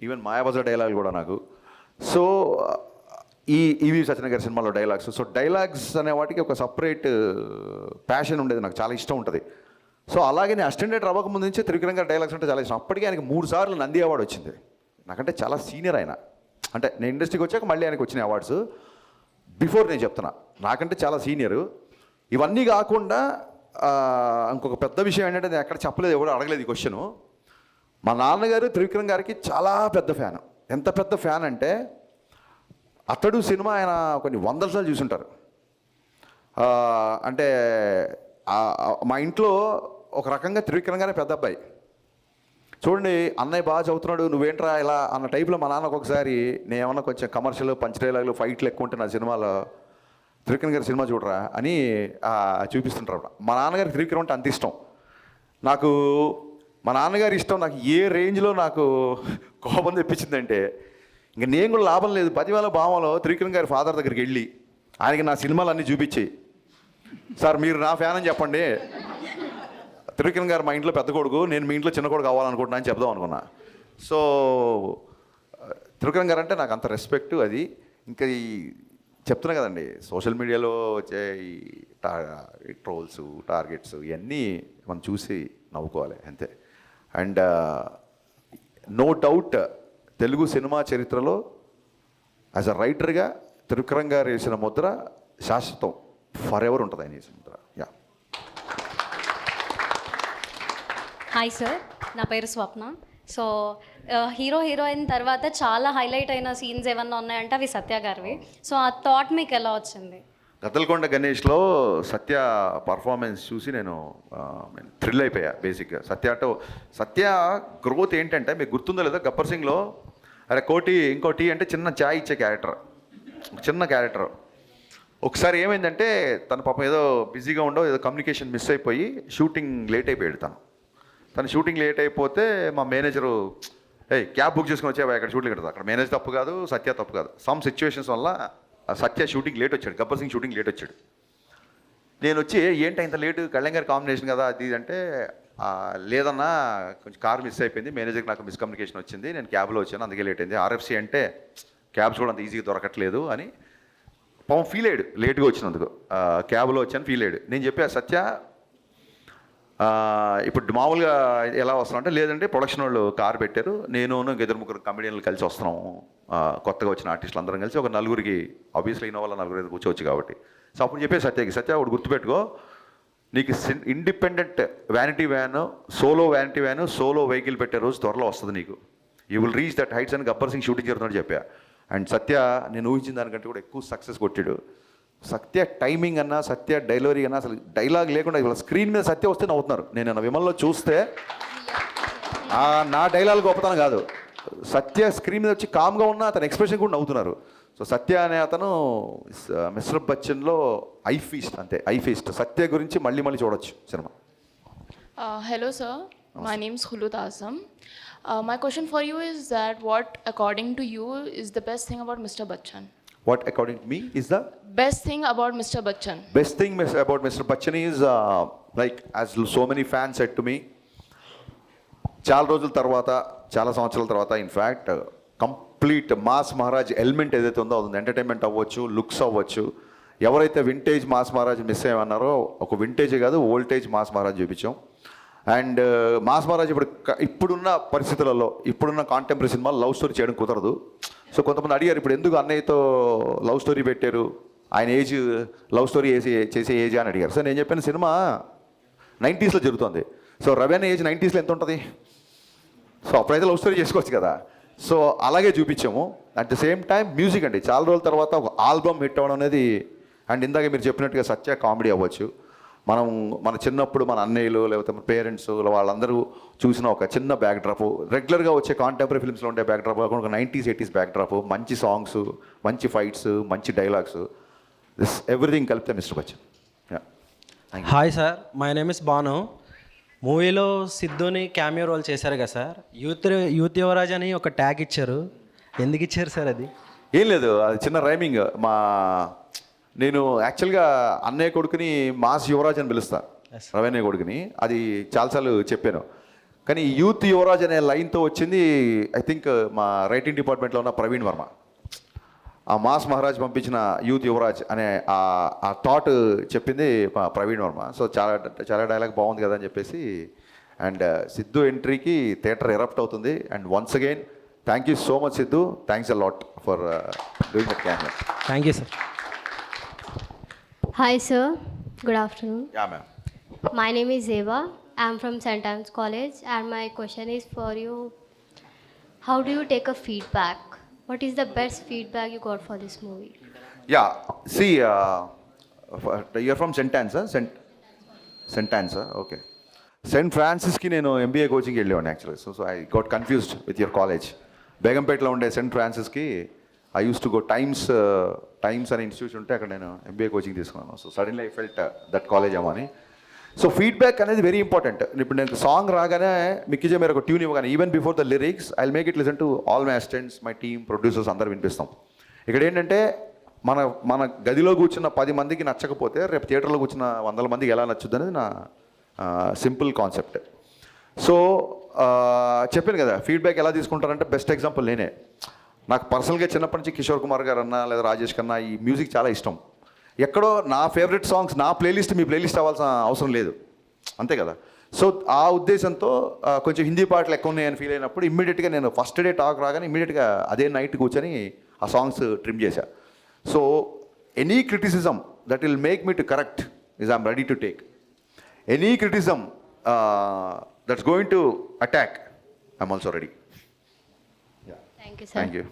ఈవెన్ మాయాబజార్ డైలాగులు కూడా నాకు. సో ఈ ఈవి సత్యనారాయణ గారి సినిమాలో డైలాగ్స్. సో డైలాగ్స్ అనే వాటికి ఒక సపరేట్ ప్యాషన్ ఉండేది, నాకు చాలా ఇష్టం ఉంటుంది. సో అలాగే నేను అసిస్టెంట్ డైరెక్టర్ అవ్వకముందు నుంచే త్రివిక్రమ్ గారి డైలాగ్స్ అంటే చాలా ఇష్టం. అప్పటికే ఆయనకి 3 సార్లు నంది అవార్డు వచ్చింది. నాకంటే చాలా సీనియర్ ఆయన. అంటే నేను ఇండస్ట్రీకి వచ్చాక మళ్ళీ ఆయనకు వచ్చిన అవార్డ్స్. బిఫోర్ నేను చెప్తున్నా, నాకంటే చాలా సీనియరు. ఇవన్నీ కాకుండా ఇంకొక పెద్ద విషయం ఏంటంటే నేను ఎక్కడ చెప్పలేదు, ఎవరు అడగలేదు ఈ క్వశ్చను. మా నాన్నగారు త్రివిక్రమ్ గారికి చాలా పెద్ద ఫ్యాన్. ఎంత పెద్ద ఫ్యాన్ అంటే అతడు సినిమా ఆయన కొన్ని 100 సార్లు చూసుంటారు. అంటే మా ఇంట్లో ఒక రకంగా త్రివిక్రమ్ గారే పెద్ద అబ్బాయి. చూడండి, అన్నయ్య బాగా చదువుతున్నాడు, నువ్వేంట్రా ఇలా అన్న టైప్లో మా నాన్న ఒక్కొక్కసారి నేను ఏమన్నా కొంచెం కమర్షియల్ పంచ్ డైలాగులు ఫైట్లు ఎక్కువ ఉంటే నా సినిమాలో త్రివిక్రమ్ గారి సినిమా చూడరా అని చూపిస్తుంటారు. మా నాన్నగారికి త్రివిక్రమ్ అంటే అంత ఇష్టం. నాకు మా నాన్నగారి ఇష్టం నాకు ఏ రేంజ్లో నాకు కోపం తెప్పించిందంటే ఇంక నేను కూడా లాభం లేదు. 10,000 భావంలో త్రివిక్రమ్ గారి ఫాదర్ దగ్గరికి వెళ్ళి ఆయనకి నా సినిమాలు అన్నీ చూపించి, సార్ మీరు నా ఫ్యాన్ అని చెప్పండి, త్రివిక్రమ్ గారు మా ఇంట్లో పెద్ద కొడుకు, నేను మీ ఇంట్లో చిన్న కొడుకు అవ్వాలనుకుంటున్నా అని చెప్దాం అనుకున్నా. సో త్రివిక్రమ్ గారు అంటే నాకు అంత రెస్పెక్ట్. అది ఇంకా ఈ చెప్తున్నా కదండి, సోషల్ మీడియాలో వచ్చే ఈ ట్రోల్స్, టార్గెట్స్ ఇవన్నీ మనం చూసి నవ్వుకోవాలి అంతే. And no doubt Telugu cinema చరిత్రలో యాజ్ అ రైటర్గా త్రివిక్రమ్ గారు వేసిన ముద్ర శాశ్వతం, ఫర్ ఎవర్ ఉంటుంది ఆయన వేసిన ముద్ర. యా. హాయ్ సార్, నా పేరు స్వప్న. సో హీరో హీరోయిన్ తర్వాత చాలా హైలైట్ అయిన సీన్స్ ఏమన్నా ఉన్నాయంటే అవి సత్య గారివి. సో ఆ థాట్ మీకు ఎలా వచ్చింది? గద్దలకొండ గణేష్లో సత్య పర్ఫార్మెన్స్ చూసి నేను థ్రిల్ అయిపోయా. బేసిక్గా సత్య గ్రోత్ ఏంటంటే మీకు గుర్తుందో లేదో, గబ్బర్ సింగ్లో అరే కోటి ఇంకోటి అంటే చిన్న ఛాయ్ ఇచ్చే క్యారెక్టర్, చిన్న క్యారెక్టర్. ఒకసారి ఏమైందంటే తన పాపం ఏదో బిజీగా ఉండో ఏదో కమ్యూనికేషన్ మిస్ అయిపోయి షూటింగ్ లేట్ అయిపోయాడు. తను షూటింగ్ లేట్ అయిపోతే మా మేనేజరు క్యాబ్ బుక్ చేసుకుని వచ్చావా అక్కడ షూటింగ్ పెడతా. అక్కడ మేనేజర్ తప్పు కాదు, సత్య తప్పు కాదు. సమ్ సిచ్యువేషన్స్ వల్ల సత్య షూటింగ్ లేట్ వచ్చాడు, గబ్బర్ సింగ్ షూటింగ్ లేట్ వచ్చాడు. నేను వచ్చి ఏంటి ఇంత లేటు, కళ్యాణ్ గారి కాంబినేషన్ కదా అది అంటే, లేదన్నా కొంచెం కార్ మిస్ అయిపోయింది, మేనేజర్కి నాకు మిస్కమ్యూనికేషన్ వచ్చింది, నేను క్యాబ్లో వచ్చాను అందుకే లేట్ అయింది, ఆర్ఎఫ్సి అంటే క్యాబ్స్ కూడా అంత ఈజీగా దొరకట్లేదు అని పాపం ఫీల్ అయ్యాడు లేట్గా వచ్చినందుకు. క్యాబ్లో వచ్చాను ఫీల్ అయ్యాడు. నేను చెప్పా సత్య ఇప్పుడు మామూలుగా ఎలా వస్తున్నాం అంటే, లేదంటే ప్రొడక్షన్ వాళ్ళు కారు పెట్టారు, నేను ఇద్దరు ముగ్గురు కమెడియన్లు కలిసి వస్తున్నాము, కొత్తగా వచ్చిన ఆర్టిస్టులు అందరం కలిసి ఒక నలుగురికి, ఆబ్వియస్లీ అయిన వాళ్ళ నలుగురు కూర్చోవచ్చు కాబట్టి. సో అప్పుడు చెప్పే సత్య ఒకటి గుర్తుపెట్టుకో, నీకు independent vanity van, solo vanity van, solo vehicle పెట్టే రోజు త్వరలో వస్తుంది నీకు. You will reach that heights అని గబ్బర్ సింగ్ షూటింగ్ జరుగుతుందని చెప్పా. అండ్ సత్య నేను ఊహించిన దానికంటే కూడా ఎక్కువ సక్సెస్ కొట్టాడు. సత్య టైమింగ్ అన్నా, సత్య డైలరీ అన్నా, అసలు డైలాగ్ లేకుండా ఇవాళ స్క్రీన్ మీద సత్య వస్తే నవ్వుతున్నారు. నేను విమల్లో చూస్తే నా డైలాగ్ గొప్పతనం కాదు, సత్య స్క్రీన్ మీద వచ్చి కామ్గా ఉన్న అతని ఎక్స్ప్రెషన్ కూడా నవ్వుతున్నారు. సో సత్య అనే అతను మిస్టర్ బచ్చన్లో ఐ ఫీస్ట్, అంతే ఐ ఫీస్ట్. సత్య గురించి మళ్ళీ చూడొచ్చు cinema. Hello sir, my name is Khulud Azam. My question for you is that what according to you is the best thing about Mr. Bachchan? What according to me is the Best thing about Mr. Bachchan? Best thing about Mr. Bachchan is like as so many fans said to me, చాలా రోజుల తర్వాత, చాలా సంవత్సరాల తర్వాత, in fact complete mass Maharaj element ఏదైతే ఉందో అది entertainment అవ్వచ్చు, లుక్స్ అవ్వచ్చు. ఎవరైతే వింటేజ్ మాస్ మహారాజ్ మిస్ అయ్యమన్నారో ఒక వింటేజే కాదు ఓల్టేజ్ మాస్ మహారాజ్ చూపించాం. అండ్ మాస్ మహారాజ్ ఇప్పుడున్న పరిస్థితులలో, ఇప్పుడున్న కాంటెంపరీ సినిమాలు లవ్ స్టోరీ చేయడం కుదరదు. సో కొంతమంది అడిగారు ఇప్పుడు ఎందుకు అన్నయ్యతో లవ్ స్టోరీ పెట్టారు, ఆయన ఏజ్ లవ్ స్టోరీ చేసే ఏజ్ అని అడిగారు. సో నేను చెప్పిన సినిమా 90s జరుగుతుంది. సో రవి అనే ఏజ్ 90s ఎంత ఉంటుంది? సో అప్పుడైతే లవ్ స్టోరీ చేసుకోవచ్చు కదా. సో అలాగే చూపించాము. At the same time music అండి, చాలా రోజుల తర్వాత ఒక ఆల్బమ్ హిట్ అవ్వడం అనేది. అండ్ ఇందాక మీరు చెప్పినట్టుగా సత్య కామెడీ అవ్వచ్చు. మన చిన్నప్పుడు మన అన్నయ్యలు లేకపోతే మన పేరెంట్స్ వాళ్ళందరూ చూసిన ఒక చిన్న బ్యాక్ డ్రాప్, రెగ్యులర్గా వచ్చే కాంటెంపరీ ఫిల్మ్స్లో ఉండే బ్యాక్ డ్రాప్ కాకుండా ఒక 90s 80s బ్యాక్ డ్రాప్, మంచి సాంగ్స్, మంచి ఫైట్స్, మంచి డైలాగ్స్, దిస్ ఎవ్రీథింగ్ కలిపితే mister Bachchan. Hi sir, my name is Bhanu. మూవీలో సిద్ధుని క్యామియో రోల్ చేశారు కదా సార్, యూత్ యువరాజ్ అని ఒక ట్యాగ్ ఇచ్చారు, ఎందుకు ఇచ్చారు సార్? అది ఏం లేదు, అది చిన్న రైమింగ్. నేను యాక్చువల్గా అన్నయ్య కొడుకుని మాస్ యువరాజ్ అని పిలుస్తా, రవీణ్య కొడుకుని. అది చాలాసార్లు చెప్పాను. కానీ యూత్ యువరాజ్ అనే లైన్తో వచ్చింది ఐ థింక్ మా రైటింగ్ డిపార్ట్మెంట్లో ఉన్న ప్రవీణ్ వర్మ. ఆ మాస్ మహారాజ్ పంపించిన యూత్ యువరాజ్ అనే ఆ థాట్ చెప్పింది మా ప్రవీణ్ వర్మ. సో చాలా డైలాగ్ బాగుంది కదా అని చెప్పేసి. అండ్ సిద్ధు ఎంట్రీకి థియేటర్ ఎరప్ట్ అవుతుంది. And once again thank you so much Siddhu, thanks a lot for doing that cameo. Thank you sir. Hi sir, good afternoon. Yeah ma'am. My name is Eva. I'm from St. Anne's College and my question is for you. How do you take a feedback? What is the best feedback you got for this movie? Yeah see you're from Saint Ann's, Saint Ann's, okay. Saint ఫ్రాన్సిస్కి నేను MBA కోచింగ్కి వెళ్ళేవాడిని యాక్చువల్గా. So I got confused with your college. బేగంపేటలో ఉండే Saint ఫ్రాన్సిస్కి I use to go Times అనే institution ఉంటే అక్కడ నేను ఎంబీఏ కోచింగ్ తీసుకున్నాను. So suddenly I felt that college ఏమో అని. సో ఫీడ్బ్యాక్ అనేది వెరీ ఇంపార్టెంట్. ఇప్పుడు నేను సాంగ్ రాగానే మిక్కిజే మీరు ఒక ట్యూన్ ఇవ్వగానే even before the lyrics I make it listen to all my assistants, my team, producers అందరూ వినిపిస్తాం. ఇక్కడ ఏంటంటే మన గదిలో కూర్చున్న 10 మందికి నచ్చకపోతే రేపు థియేటర్లో కూర్చున్న 100 మందికి ఎలా నచ్చుద్ది అనేది నా సింపుల్ కాన్సెప్ట్. సో చెప్పాను కదా ఫీడ్బ్యాక్ ఎలా తీసుకుంటారంటే బెస్ట్ ఎగ్జాంపుల్ నేనే. నాకు పర్సనల్గా చిన్నప్పటి నుంచి కిషోర్ కుమార్ గారు అన్నా లేదా రాజేష్ కన్నా ఈ మ్యూజిక్ చాలా ఇష్టం. ఎక్కడో నా ఫేవరెట్ సాంగ్స్ నా ప్లేలిస్ట్ మీ ప్లేలిస్ట్ అవ్వాల్సిన అవసరం లేదు, అంతే కదా. సో ఆ ఉద్దేశంతో కొంచెం హిందీ పాటలు ఎక్కువ ఉన్నాయని ఫీల్ అయినప్పుడు ఇమ్మీడియట్గా నేను ఫస్ట్ డే టాక్ రాగానే ఇమ్మీడియట్గా అదే నైట్ కూర్చొని ఆ సాంగ్స్ ట్రిమ్ చేశా. So any criticism that will make me to correct is I'm ready to take. Any criticism that's going to attack I'm also ready. Thank you sir. Thank you.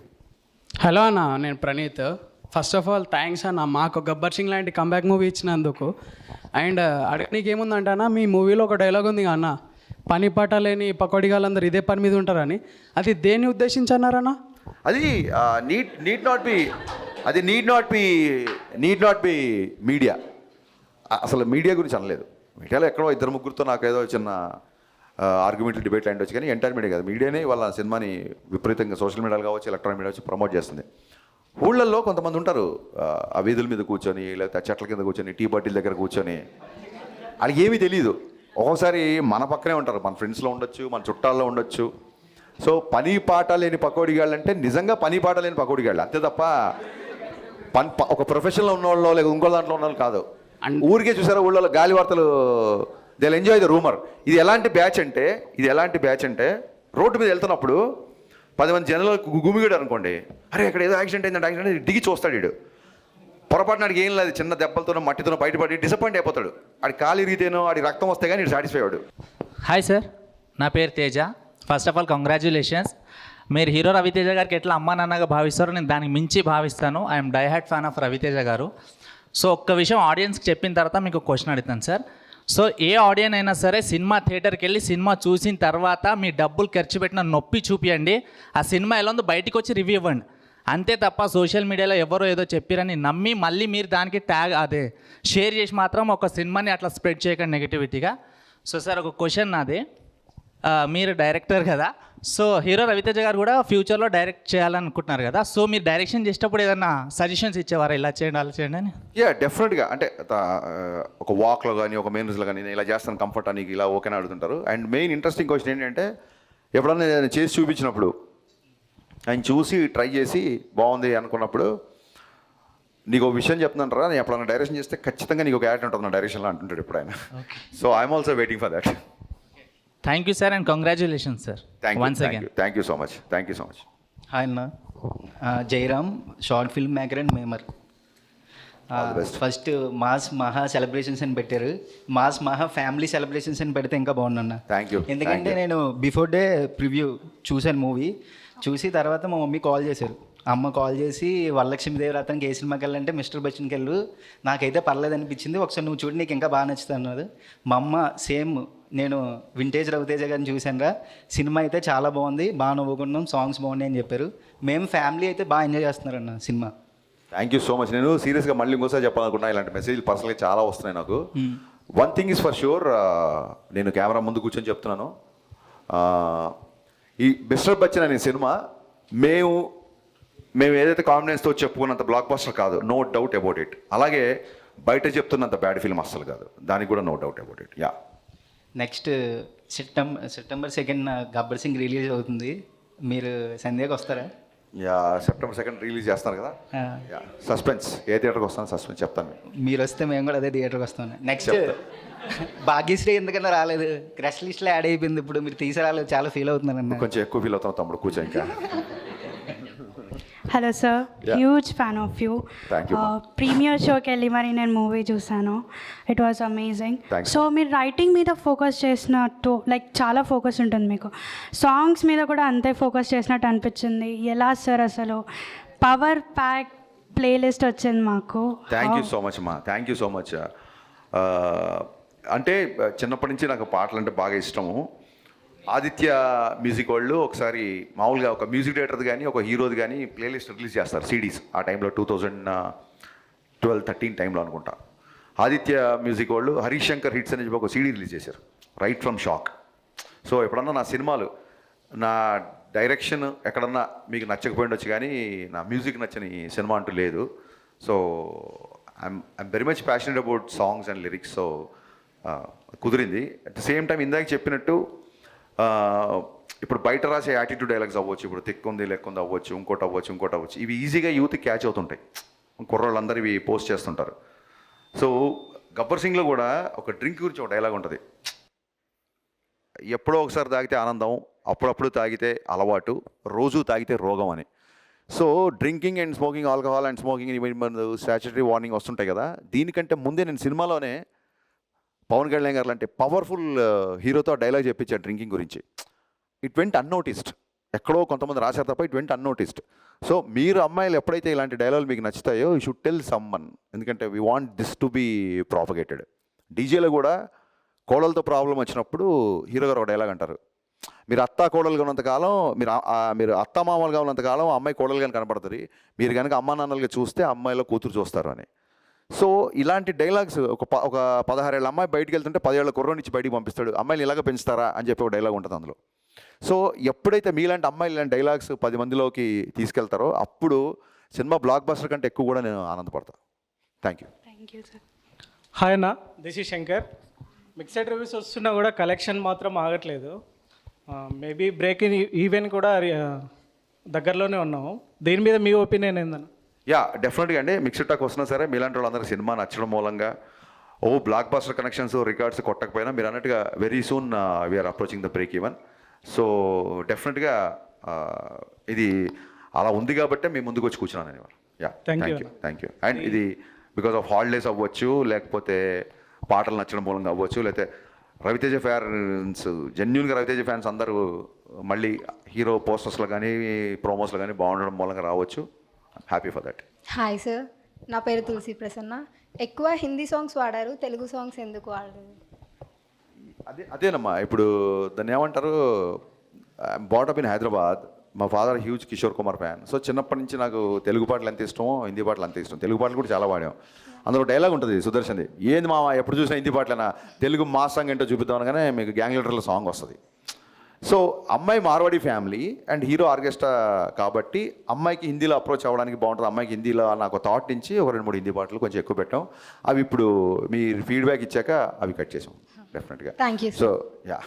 Hello అన్న, నేను Praneeth. First of all thanks అన్న మాకు గబ్బర్ సింగ్ లాంటి comeback movie ఇచ్చినందుకు. And అడగనీకి ఏముందంటే అన్న, మీ మూవీలో ఒక డైలాగ్ ఉంది అన్న, పని పాట లేని పకోడిగాళ్ళందరూ ఇదే పని మీద ఉంటారని. అది దేన్ని ఉద్దేశించి అన్నారన్న? అది నీడ్ నాట్ బి మీడియా. అసలు మీడియా గురించి అనలేదు. మీడియాలో ఎక్కడో 2-3తో నాకు ఏదో చిన్న ఆర్గ్యుమెంట్లు డిబేట్ లాంటి వచ్చి, కానీ ఎంటైర్ మీడియా కాదు, మీడియానే వాళ్ళ సినిమాని విపరీతంగా సోషల్ మీడియాలో కావచ్చు, ఎలక్ట్రానిక్ మీడియా వచ్చి ప్రమోట్ చేస్తుంది. ఊళ్ళల్లో కొంతమంది ఉంటారు ఆ వీధుల మీద కూర్చొని లేకపోతే చెట్ల కింద కూర్చొని టీ బాటిల్ దగ్గర కూర్చొని వాళ్ళకి ఏమీ తెలియదు. ఒక్కోసారి మన పక్కనే ఉంటారు, మన ఫ్రెండ్స్లో ఉండొచ్చు, మన చుట్టాల్లో ఉండొచ్చు. సో పని పాట లేని పకోడిగాళ్ళు అంటే నిజంగా పని పాట లేని పకోడిగాళ్ళు, అంతే తప్ప ఒక ప్రొఫెషన్లో ఉన్న వాళ్ళు లేదా ఇంకో దాంట్లో ఉన్న వాళ్ళు కాదు. ఊరికే చూసారా ఊళ్ళో గాలి వార్తలు, they will enjoy the rumour. ఇది ఎలాంటి బ్యాచ్ అంటే రోడ్డు మీద వెళ్తున్నప్పుడు 10 మంది జనాలు గుమిగాడు అనుకోండి, అరే ఇక్కడ ఏదో యాక్సిడెంట్ అయిందంటే దిగి చూస్తాడు. వీడు పొరపాటున ఆడికి ఏం లేదు, చిన్న దెబ్బలతోనో మట్టితోనో బయటపడి డిసప్పాయింట్ అయిపోతాడు. ఆడి కాలు ఇరిగితేనో ఆడి రక్తం వస్తే కానీ సాటిస్ఫై అవ్వడు. హాయ్ సార్, నా పేరు Teja. First of all congratulations. మీరు హీరో రవితేజ గారికి ఎట్లా అమ్మా నాన్నగా భావిస్తారో నేను దానికి మించి భావిస్తాను. I'm die hard fan of Raviteja గారు. సో ఒక్క విషయం ఆడియన్స్కి చెప్పిన తర్వాత మీకు క్వశ్చన్ అడుగుతాను సార్. సో ఏ ఆడియన్ అయినా సరే సినిమా థియేటర్కి వెళ్ళి సినిమా చూసిన తర్వాత మీ డబ్బులు ఖర్చు పెట్టిన నొప్పి చూపియండి, ఆ సినిమా ఎలా ఉందో బయటికి వచ్చి రివ్యూ ఇవ్వండి. అంతే తప్ప సోషల్ మీడియాలో ఎవరో ఏదో చెప్పారని నమ్మి మళ్ళీ మీరు దానికి షేర్ చేసి మాత్రం ఒక సినిమాని అట్లా స్ప్రెడ్ చేయకండి నెగిటివిటీగా. సో సార్ ఒక క్వశ్చన్ నాది, మీరు డైరెక్టర్ కదా, సో హీరో రవితేజ గారు కూడా ఫ్యూచర్లో డైరెక్ట్ చేయాలనుకుంటున్నారు కదా, సో మీరు డైరెక్షన్ చేసేటప్పుడు ఏదైనా సజెషన్స్ ఇచ్చేవారా, ఇలా చేయండి అలా చేయండి అని? డెఫినెట్గా. అంటే ఒక వాక్లో కానీ ఒక మెయిన్స్లో కానీ నేను ఇలా చేస్తాను కంఫర్ట్ అని ఇలా ఓకేనా అడుగుతుంటారు. అండ్ మెయిన్ ఇంట్రెస్టింగ్ క్వశ్చన్ ఏంటంటే ఎప్పుడన్నా నేను చేసి చూపించినప్పుడు ఆయన చూసి ట్రై చేసి బాగుంది అనుకున్నప్పుడు, నీకు ఒక విషయం చెప్తున్నాను రా, నేను ఎప్పుడన్నా డైరెక్షన్ చేస్తే ఖచ్చితంగా నీకు ఒక యాడ్ ఉంటుంది నా డైరెక్షన్లో అంటుంటాడు ఇప్పుడు ఆయన. So I'm also waiting for that. Thank you sir and congratulations sir. Thank you so much. Hi అన్న, Jayaram, short film maker and memer. First mass మహా సెలబ్రేషన్స్ అని పెట్టారు, మాస్ మహా ఫ్యామిలీ సెలబ్రేషన్స్ అని పెడితే ఇంకా బాగుందన్న. ఎందుకంటే నేను బిఫోర్ డే ప్రివ్యూ చూశాను మూవీ, చూసి తర్వాత మా మమ్మీ కాల్ చేశారు. అమ్మ కాల్ చేసి వరలక్ష్మీదేవి రథంకి ఏ సినిమాకి వెళ్ళాలంటే మిస్టర్ బచ్చన్కి వెళ్ళు, నాకైతే పర్లేదు అనిపించింది, ఒకసారి నువ్వు చూడు నీకు ఇంకా బాగా నచ్చుతుంది అన్నది. మా అమ్మ సేమ్ నేను వింటేజ్ రవితేజ గారిని చూశానురా, సినిమా అయితే చాలా బాగుంది, బాగా నవ్వుకున్నాం, సాంగ్స్ బాగున్నాయి అని చెప్పారు. మేము ఫ్యామిలీ అయితే బాగా ఎంజాయ్ చేస్తున్నారన్న సినిమా. Thank you so much. నేను సీరియస్గా మళ్ళీ ఇంకోసారి చెప్పాలనుకున్నా, ఇలాంటి మెసేజ్లు పర్సనల్గా చాలా వస్తున్నాయి నాకు. One thing is for sure, నేను కెమెరా ముందు కూర్చొని చెప్తున్నాను, ఈ మిస్టర్ బచ్చన్ అనే సినిమా మేము ఏదైతే కాన్ఫిడెన్స్తో చెప్పుకున్నంత బ్లాక్ బస్టర్ కాదు, నో డౌట్ అబౌట్ ఇట్. అలాగే బయట చెప్తున్నంత బ్యాడ్ ఫిల్మ్ అస్సలు కాదు, దానికి కూడా no doubt about it. Next September 2 Gabbar Singh release అవుతుంది, మీరు సంధ్యాకి వస్తారా? సెప్టెంబర్ 2 రిలీజ్ చేస్తున్నారు కదా. సస్పెన్స్ ఏ థియేటర్కి వస్తాను సస్పెన్స్ చెప్తాను. మీరు వస్తే మేము కూడా అదే థియేటర్కి వస్తాను. నెక్స్ట్ భాగ్యశ్రీ ఎందుకన్నా రాలేదు, క్రష్ లిస్ట్లో యాడ్ అయిపోయింది. ఇప్పుడు మీరు తీసుకురాలేదు, చాలా ఫీల్ అవుతున్నాను. కొంచెం ఎక్కువ ఫీల్ అవుతాం తమ్ముడు, కూర్చో ఇంకా. Hello sir, Yeah. Huge fan of you. Thank you, ma'am. Premiere షోకి వెళ్ళి మరి నేను మూవీ చూసాను. It was amazing. Thanks, so మీరు రైటింగ్ మీద ఫోకస్ చేసినట్టు లైక్ చాలా ఫోకస్ ఉంటుంది మీకు, సాంగ్స్ మీద కూడా అంతే ఫోకస్ చేసినట్టు అనిపించింది. ఎలా సార్ అసలు పవర్ ప్యాక్ ప్లేలిస్ట్ వచ్చింది మాకు. థ్యాంక్ యూ సో మచ్ అమ్మా, థ్యాంక్ యూ సో మచ్. అంటే చిన్నప్పటి నుంచి నాకు పాటలు అంటే బాగా ఇష్టము. ఆదిత్య మ్యూజిక్ వాళ్ళు ఒకసారి మామూలుగా ఒక మ్యూజిక్ డైరెక్టర్ది కానీ ఒక హీరోది కానీ ప్లేలిస్ట్ రిలీజ్ చేస్తారు, సిడీస్. ఆ టైంలో 2012-13 టైంలో అనుకుంటా. ఆదిత్య మ్యూజిక్ వాళ్ళు హరీష్ శంకర్ హిట్స్ అని చెప్పి ఒక సీడీ రిలీజ్ చేశారు, రైట్ ఫ్రమ్ షాక్. సో ఎప్పుడన్నా నా సినిమాలు, నా డైరెక్షన్ ఎక్కడన్నా మీకు నచ్చకపోయిండొచ్చు కానీ నా మ్యూజిక్ నచ్చని సినిమా అంటూ లేదు. So I'm very much passionate about songs and lyrics. So కుదిరింది. అట్ ద సేమ్ టైం ఇందాక చెప్పినట్టు ఇప్పుడు బయట రాసే యాటిట్యూడ్ డైలాగ్స్ అవ్వచ్చు, ఇప్పుడు తిక్కుంది లెక్కుంది అవ్వచ్చు, ఇంకోటి అవ్వచ్చు, ఇవి ఈజీగా యూత్కి క్యాచ్ అవుతుంటాయి. కుర్రోళ్ళందరూ ఇవి పోస్ట్ చేస్తుంటారు. సో గబ్బర్ సింగ్లో కూడా ఒక డ్రింక్ గురించి ఒక డైలాగ్ ఉంటుంది, ఎప్పుడో ఒకసారి తాగితే ఆనందం, అప్పుడప్పుడు తాగితే అలవాటు, రోజు తాగితే రోగం అని. So drinking and smoking, alcohol and smoking statutory warning వస్తుంటాయి కదా. దీనికంటే ముందే నేను సినిమాలోనే పవన్ కళ్యాణ్ గారు లాంటి పవర్ఫుల్ హీరోతో డైలాగ్ చెప్పించాను డ్రింకింగ్ గురించి. ఇట్ వెంట్ అన్నోటిస్డ్, ఎక్కడో కొంతమంది రాశారు తప్ప ఇట్ వెంట్ అన్నోటిస్డ్. సో మీరు అమ్మాయిలు ఎప్పుడైతే ఇలాంటి డైలాగులు మీకు నచ్చుతాయో యూ షుడ్ టెల్ సమ్మన్, ఎందుకంటే we want this to be propagated. డీజేలో కూడా కోడలతో ప్రాబ్లం వచ్చినప్పుడు హీరో గారు ఒక డైలాగ్ అంటారు, మీరు అత్తా కోడలుగా ఉన్నంతకాలం, మీరు అత్తా మామూలుగా ఉన్నంతకాలం అమ్మాయి కోడలుగానే కనపడుతుంది, మీరు కనుక అమ్మా నాన్నలుగా చూస్తే అమ్మాయిలో కూతురు చూస్తారు అని. సో ఇలాంటి డైలాగ్స్ ఒక 16 ఏళ్ళ అమ్మాయి బయటికి వెళ్తుంటే 10 ఏళ్ళ కుర్రోడి నుంచి బయటికి పంపిస్తాడు, అమ్మాయిలు ఇలాగ పెంచుతారా అని చెప్పి ఒక డైలాగ్ ఉంటుంది అందులో. సో ఎప్పుడైతే మీలాంటి అమ్మాయిలు ఇలాంటి డైలాగ్స్ 10 మందిలోకి తీసుకెళ్తారో అప్పుడు సినిమా బ్లాక్ బస్టర్ కంటే ఎక్కువ కూడా నేను ఆనందపడతాను. Thank you. Thank you sir. Hi అన్న, this is Shankar. Mixed reviews వస్తున్నా కూడా కలెక్షన్ మాత్రం ఆగట్లేదు. మేబీ బ్రేక్ ఈవెంట్ కూడా దగ్గరలోనే ఉన్నాము. దీని మీద మీ ఒపీనియన్ ఏందన్న? యా, డెఫినెట్గా అండి. మిక్స్డ్ టాక్ వస్తున్నా సరే మీలాంటి వాళ్ళందరూ సినిమా నచ్చడం మూలంగా బ్లాక్ బస్టర్ కనెక్షన్స్ రికార్డ్స్ కొట్టకపోయినా మీరు అన్నట్టుగా very soon we're approaching the break even. So డెఫినెట్గా ఇది అలా ఉంది కాబట్టే మేము ముందుకు వచ్చి కూర్చున్నాను నేను. Yeah, thank you. అండ్ ఇది బికాస్ ఆఫ్ హాలిడేస్ అవ్వచ్చు, లేకపోతే పాటలు నచ్చడం మూలంగా అవ్వచ్చు, లేకపోతే రవితేజ ఫ్యాన్స్, జెన్యున్గా రవితేజ ఫ్యాన్స్ అందరూ మళ్ళీ హీరో పోస్టర్స్లో కానీ ప్రోమోస్లో కానీ బాగుండడం మూలంగా రావచ్చు. Happy for that. Hi sir, నా పేరు తులసి ప్రసన్న. ఎక్కువ హిందీ సాంగ్స్ వాడారు, తెలుగు సాంగ్స్ ఎందుకు వాడలేదు? అదేనమ్మా, ఇప్పుడు దాన్ని ఏమంటారు, బాటప్ ఇన్ హైదరాబాద్. మా father huge Kishore Kumar fan. So చిన్నప్పటి నుంచి నాకు తెలుగు పాటలు ఎంత ఇష్టమో హిందీ పాటలు అంత ఇష్టం. తెలుగు పాటలు కూడా చాలా వాడాం. అందులో డైలాగ్ ఉంటుంది సుదర్శన్ది, ఏంది మామ ఎప్పుడు చూసినా హిందీ పాటలేనా, తెలుగు మా సాంగ్ ఏంటో చూపిద్దాం అనగానే మీకు గ్యాంగ్ లీడర్లో సాంగ్ వస్తుంది. సో అమ్మాయి Marwadi family and hero orchestra కాబట్టి అమ్మాయికి హిందీలో అప్రోచ్ అవ్వడానికి బాగుంటుంది. అమ్మాయికి హిందీలో నాకు థాట్ నుంచి ఒక 2-3 హిందీ పాటలు కొంచెం ఎక్కువ పెట్టాం. అవి ఇప్పుడు మీరు ఫీడ్బ్యాక్ ఇచ్చాక అవి కట్ చేసాం డెఫినెట్గా. Thank you. సో యా,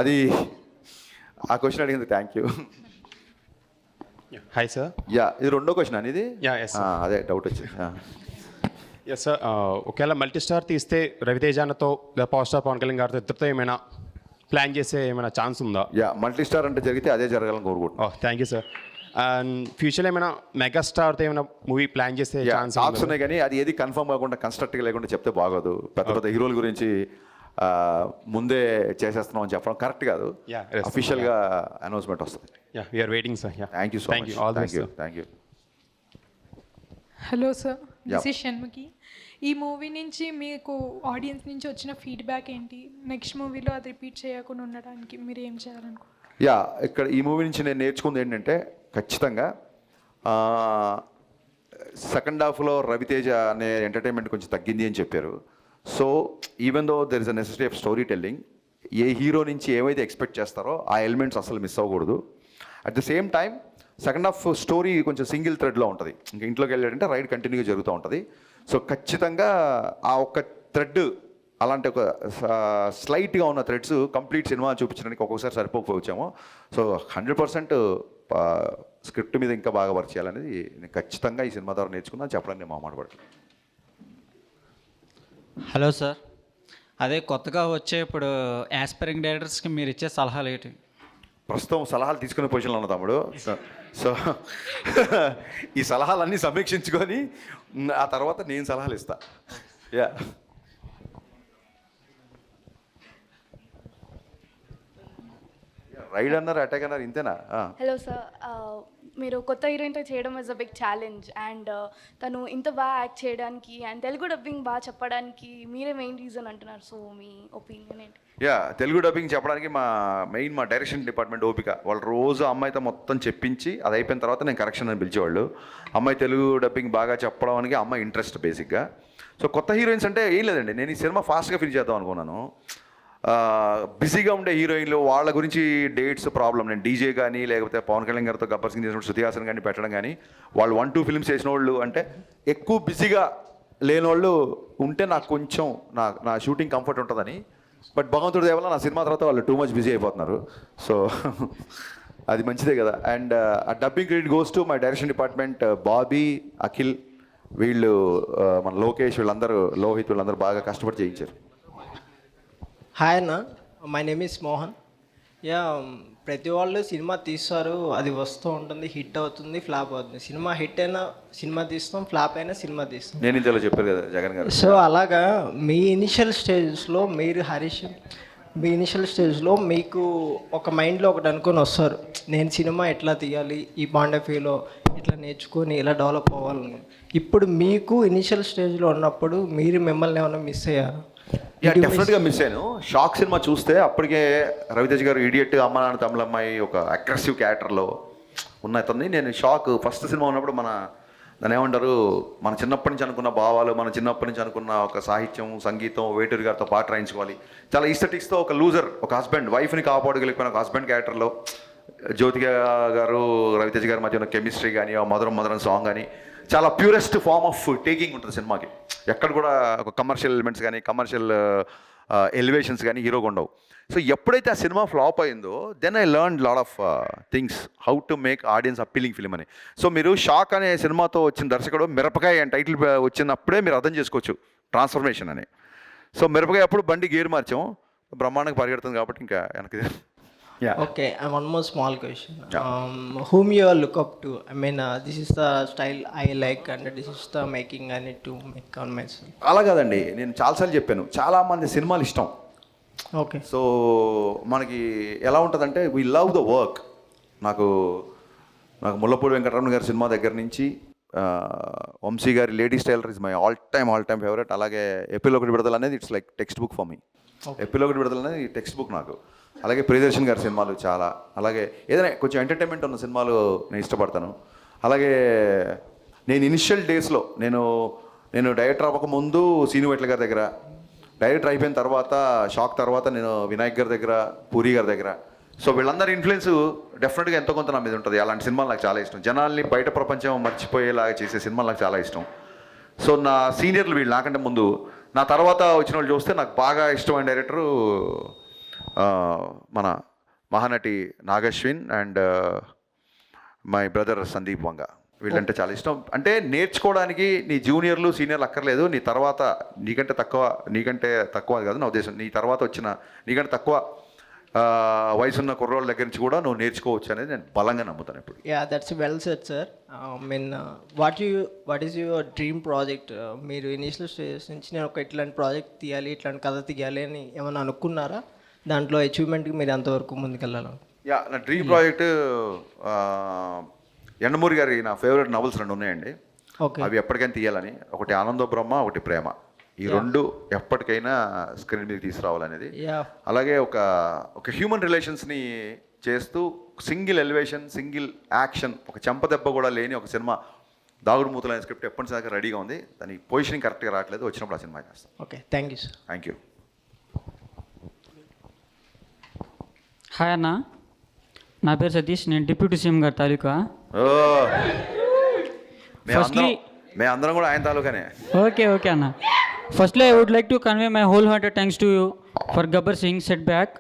అది ఆ క్వశ్చన్ అడిగింది. Thank you. Hi sir. Yeah, ఇది రెండో క్వశ్చన్ అనేది. అదే డౌట్ వచ్చింది. ఎస్ సార్, ఒకవేళ మల్టీ స్టార్ తీస్తే రవితేజానతో పవర్ స్టార్ పవన్ కళ్యాణ్ గారితో ఇద్దరితో ఏమైనా ప్లాన్ చేసే ఏమైనా ఛాన్స్ ఉందా? యా, మల్టీ స్టార్ అంటే జరిగితే అదే జరగాలని కోరుకుంటున్నాను. Thank you sir. అండ్ ఫ్యూచర్లో ఏమైనా మెగాస్టార్తో ఏమైనా మూవీ ప్లాన్ చేసే ఛాన్స్ ఛాన్స్ ఉన్నాయి, కానీ అది ఏది కన్ఫర్మ్ కాకుండా కన్స్ట్రక్ట్గా లేకుండా చెప్తే బాగోదు. పెద్ద హీరోల గురించి ముందే చేసేస్తున్నాం అని చెప్పడం కరెక్ట్ కాదు. అఫీషియల్గా అనౌన్స్మెంట్ వస్తుంది. Yeah, we're waiting sir. Thank you so much. Thank you. Hello sir, this is Shanmukhi. ఈ మూవీ నుంచి మీకు ఆడియన్స్ నుంచి వచ్చిన ఫీడ్బ్యాక్ ఏంటి? నెక్స్ట్ మూవీలో అది రిపీట్ చేయకుండా ఉండడానికి మీరు ఏం చేయాలనుకుంటున్నారు? యా, ఇక్కడ ఈ మూవీ నుంచి నేను నేర్చుకుంది ఏంటంటే ఖచ్చితంగా సెకండ్ హాఫ్లో రవితేజ అనే ఎంటర్టైన్మెంట్ కొంచెం తగ్గింది అని చెప్పారు. So even though there is a necessity of story telling, A hero నుంచి ఏవైతే ఎక్స్పెక్ట్ చేస్తారో ఆ ఎలిమెంట్స్ అసలు మిస్ అవ్వకూడదు. At the same time second half story కొంచెం సింగిల్ థ్రెడ్లో ఉంటుంది. ఇంకా ఇంట్లోకి వెళ్ళాడంటే రైడ్ కంటిన్యూగా జరుగుతూ ఉంటుంది. సో ఖచ్చితంగా ఆ ఒక్క థ్రెడ్, అలాంటి ఒక స్లైట్గా ఉన్న థ్రెడ్స్ కంప్లీట్ సినిమా చూపించడానికి ఒక్కొక్కసారి సరిపోకపోవచ్చాము. సో 100% స్క్రిప్ట్ మీద ఇంకా బాగా వర్క్ చేయాలనేది నేను ఖచ్చితంగా ఈ సినిమా ద్వారా నేర్చుకున్నాను చెప్పడానికి నేను మాట్లాడబడతాను. హలో సార్, అదే కొత్తగా వచ్చే ఇప్పుడు యాస్పైరింగ్ డైరెక్టర్స్కి మీరు ఇచ్చే సలహాలు ఏంటి? ప్రస్తుతం సలహాలు తీసుకునే పొజిషన్లో ఉన్న తమ్ముడు. సో ఈ సలహాలన్నీ సమీక్షించుకొని ఆ తర్వాత నేను సలహాలు ఇస్తా. యా, రైడ్ అన్నారు, అటాక్ అన్నారు, ఇంతేనా? హలో సార్, మీరు కొత్త హీరోయిన్తో చేయడం is a big challenge and తను ఇంత బాగా యాక్ట్ చేయడానికి అండ్ తెలుగు డబ్బింగ్ బాగా చెప్పడానికి మీరే మెయిన్ రీజన్ అంటున్నారు. సో మీ ఒపీనియన్ ఏంటి? యా, తెలుగు డబ్బింగ్ చెప్పడానికి మా డైరెక్షన్ డిపార్ట్మెంట్ ఓపిక. వాళ్ళు రోజు అమ్మాయితో మొత్తం చెప్పించి అది అయిపోయిన తర్వాత నేను కరెక్షన్ అని పిలిచేవాళ్ళు. అమ్మాయి తెలుగు డబ్బింగ్ బాగా చెప్పడానికి అమ్మాయి ఇంట్రెస్ట్ బేసిక్గా. సో కొత్త హీరోయిన్స్ అంటే ఏం లేదండి, నేను ఈ సినిమా ఫాస్ట్గా ఫినిష్ చేద్దాం అనుకున్నాను. బిజీగా ఉండే హీరోయిన్లు వాళ్ళ గురించి డేట్స్ ప్రాబ్లం. నేను డీజే కానీ లేకపోతే పవన్ కళ్యాణ్ గారితో గబ్బర్ సింగ్ చేసినప్పుడు శృతి హాసన్ కానీ పెట్టడం కానీ వాళ్ళు 1-2 ఫిల్మ్స్ చేసిన వాళ్ళు అంటే ఎక్కువ బిజీగా లేని వాళ్ళు ఉంటే నాకు కొంచెం నా షూటింగ్ కంఫర్ట్ ఉంటుందని. బట్ భగవంతుడి దేవల్ల నా సినిమా తర్వాత వాళ్ళు టూ మచ్ బిజీ అయిపోతున్నారు. సో అది మంచిదే కదా. అండ్ ఆ dubbing credit goes to my direction department, Bobby, Akhil, వీళ్ళు మన లోకేష్, వీళ్ళందరూ, లోహిత్, వీళ్ళందరూ బాగా కష్టపడి చేయించారు. హాయ్ అన్న, my name is Mohan. Yeah, ప్రతి వాళ్ళు సినిమా తీస్తారు, అది వస్తూ ఉంటుంది, హిట్ అవుతుంది, ఫ్లాప్ అవుతుంది. సినిమా హిట్ అయినా సినిమా తీస్తాం, ఫ్లాప్ అయినా సినిమా తీస్తాం. నేను ఇంతలో చెప్పారు కదా జగన్ గారు. సో అలాగా మీ ఇనిషియల్ స్టేజ్లో మీరు హరీష్, మీ ఇనిషియల్ స్టేజ్లో మీకు ఒక మైండ్లో ఒకటి అనుకొని వస్తారు, నేను సినిమా ఎట్లా తీయాలి, ఈ పాయింట్ ఆఫ్ వ్యూలో ఇట్లా నేర్చుకొని ఇలా డెవలప్ అవ్వాలని. ఇప్పుడు మీకు ఇనిషియల్ స్టేజ్లో ఉన్నప్పుడు మీరు మిమ్మల్ని ఏమైనా మిస్ అయ్యారు? డెఫినెట్గా మిస్ అయ్యాను. షాక్ సినిమా చూస్తే అప్పటికే రవితేజ్ గారు ఇడియట్, అమ్మ నాన్న తమిళమ్మాయి ఒక అగ్రెసివ్ క్యారెక్టర్లో ఉన్న అతన్ని నేను షాక్. ఫస్ట్ సినిమా ఉన్నప్పుడు దాన్ని ఏమంటారు, మన చిన్నప్పటి నుంచి అనుకున్న భావాలు, మన చిన్నప్పటి నుంచి అనుకున్న ఒక సాహిత్యం, సంగీతం, వేటూరి గారితో పాట రాయించుకోవాలి, చాలా ఈస్థెటిక్స్తో ఒక లూజర్, ఒక హస్బెండ్, వైఫ్ని కాపాడగలిగిపోయిన ఒక హస్బెండ్ క్యారెక్టర్లో జ్యోతిక గారు రవితేజ్ గారి మధ్య ఉన్న కెమిస్ట్రీ కానీ, ఆ మధురం మధురం సాంగ్ కానీ చాలా ప్యూరెస్ట్ ఫార్మ్ ఆఫ్ టేకింగ్ ఉంటుంది సినిమాకి. ఎక్కడ కూడా ఒక కమర్షియల్ ఎలిమెంట్స్ కానీ కమర్షియల్ ఎలివేషన్స్ కానీ హీరోగా ఉండవు. సో ఎప్పుడైతే ఆ సినిమా ఫ్లాప్ అయిందో then I learn lot of things, how to make audience appealing film అని. సో మీరు షాక్ అనే సినిమాతో వచ్చిన దర్శకుడు మిరపకాయ అని టైటిల్ వచ్చినప్పుడే మీరు అర్థం చేసుకోవచ్చు ట్రాన్స్ఫర్మేషన్ అని. సో మిరపకాయ అప్పుడు బండి గేర్ మార్చాం, బ్రహ్మాండంగా పరిగెడుతుంది కాబట్టి ఇంకా వెనక్కి. Okay, and one more small question. Whom you look up to? I mean, this is the style I like and this is the making I need to make on myself. అలా కాదండి, నేను చాలాసార్లు చెప్పాను, చాలామంది సినిమాలు ఇష్టం. ఓకే. సో మనకి ఎలా ఉంటుందంటే వీ లవ్ ద వర్క్. నాకు ముల్లపూడి వెంకటరమణ గారి సినిమా దగ్గర నుంచి వంశీ గారి ladies tailor is my all time favourite. అలాగే ఎపిల్ ఒకటి విడుదల అనేది it's like textbook for me. April ఒకటి విడుదల అనేది టెక్స్ట్ బుక్ నాకు. అలాగే ప్రియదర్శన్ గారి సినిమాలు చాలా, అలాగే ఏదైనా కొంచెం ఎంటర్టైన్మెంట్ ఉన్న సినిమాలు నేను ఇష్టపడతాను. అలాగే నేను ఇనిషియల్ డేస్లో నేను డైరెక్టర్ అవ్వకముందు సీను వెట్ల గారి దగ్గర, డైరెక్టర్ అయిపోయిన తర్వాత షాక్ తర్వాత నేను వినాయక్ గారి దగ్గర, పూరి గారి దగ్గర. సో వీళ్ళందరి ఇన్ఫ్లుయెన్స్ డెఫినెట్గా ఎంతో కొంత నా మీద ఉంటుంది. అలాంటి సినిమాలు నాకు చాలా ఇష్టం. జనాల్ని బయట ప్రపంచం మర్చిపోయేలాగా చేసే సినిమాలు నాకు చాలా ఇష్టం. సో నా సీనియర్లు వీళ్ళు నాకంటే ముందు, నా తర్వాత వచ్చిన వాళ్ళు చూస్తే నాకు బాగా ఇష్టమైన డైరెక్టరు మన Mahanati Nag Ashwin and my brother Sandeep Vanga. వీళ్ళంటే చాలా ఇష్టం. అంటే నేర్చుకోవడానికి నీ జూనియర్లు సీనియర్లు అక్కర్లేదు, నీ తర్వాత నీకంటే తక్కువ కాదు నా ఉద్దేశం, నీ తర్వాత వచ్చిన నీకంటే తక్కువ వయసున్న కుర్రోళ్ళ దగ్గర నుంచి కూడా నువ్వు నేర్చుకోవచ్చు అనేది నేను బలంగా నమ్ముతాను ఇప్పుడు. Yeah, that's well said sir. Mean what is your dream project? మీరు ఇనిషియల్ స్టేజ్ నుంచి నేను ఒక ఇట్లాంటి ప్రాజెక్ట్ తీయాలి, ఇట్లాంటి కథ తీయాలి అని ఏమైనా అనుకున్నారా? దాంట్లో అచీవ్మెంట్కి మీరు ఎంతవరకు ముందుకెళ్ళాలి? యా, నా డ్రీమ్ ప్రాజెక్ట్ ఎండమూరి గారి నా ఫేవరెట్ నవల్స్ 2 ఉన్నాయండి. అవి ఎప్పటికైనా తీయాలని. ఒకటి ఆనందో బ్రహ్మ, ఒకటి ప్రేమ. ఈ 2 ఎప్పటికైనా స్క్రీన్ మీద తీసుకురావాలనేది. అలాగే ఒక హ్యూమన్ రిలేషన్స్ని చేస్తూ సింగిల్ ఎలివేషన్, సింగిల్ యాక్షన్, ఒక చెంపదెబ్బ కూడా లేని ఒక సినిమా, దాగుడు మూతలైన స్క్రిప్ట్ ఎప్పటిదాకా రెడీగా ఉంది. దాని పొజిషనింగ్ కరెక్ట్గా రావట్లేదు, వచ్చినప్పుడు ఆ సినిమా చేస్తాం. Okay, thank you sir. Thank you. Hi అన్న, నా పేరు సతీష్, నేను డిప్యూటీ సీఎం గారి తాలూకా. మేమందరం కూడా ఆయన తాలూకానే. ఓకే అన్న. Firstly I would like to convey my wholehearted thanks to you for Gabbar Singh set back.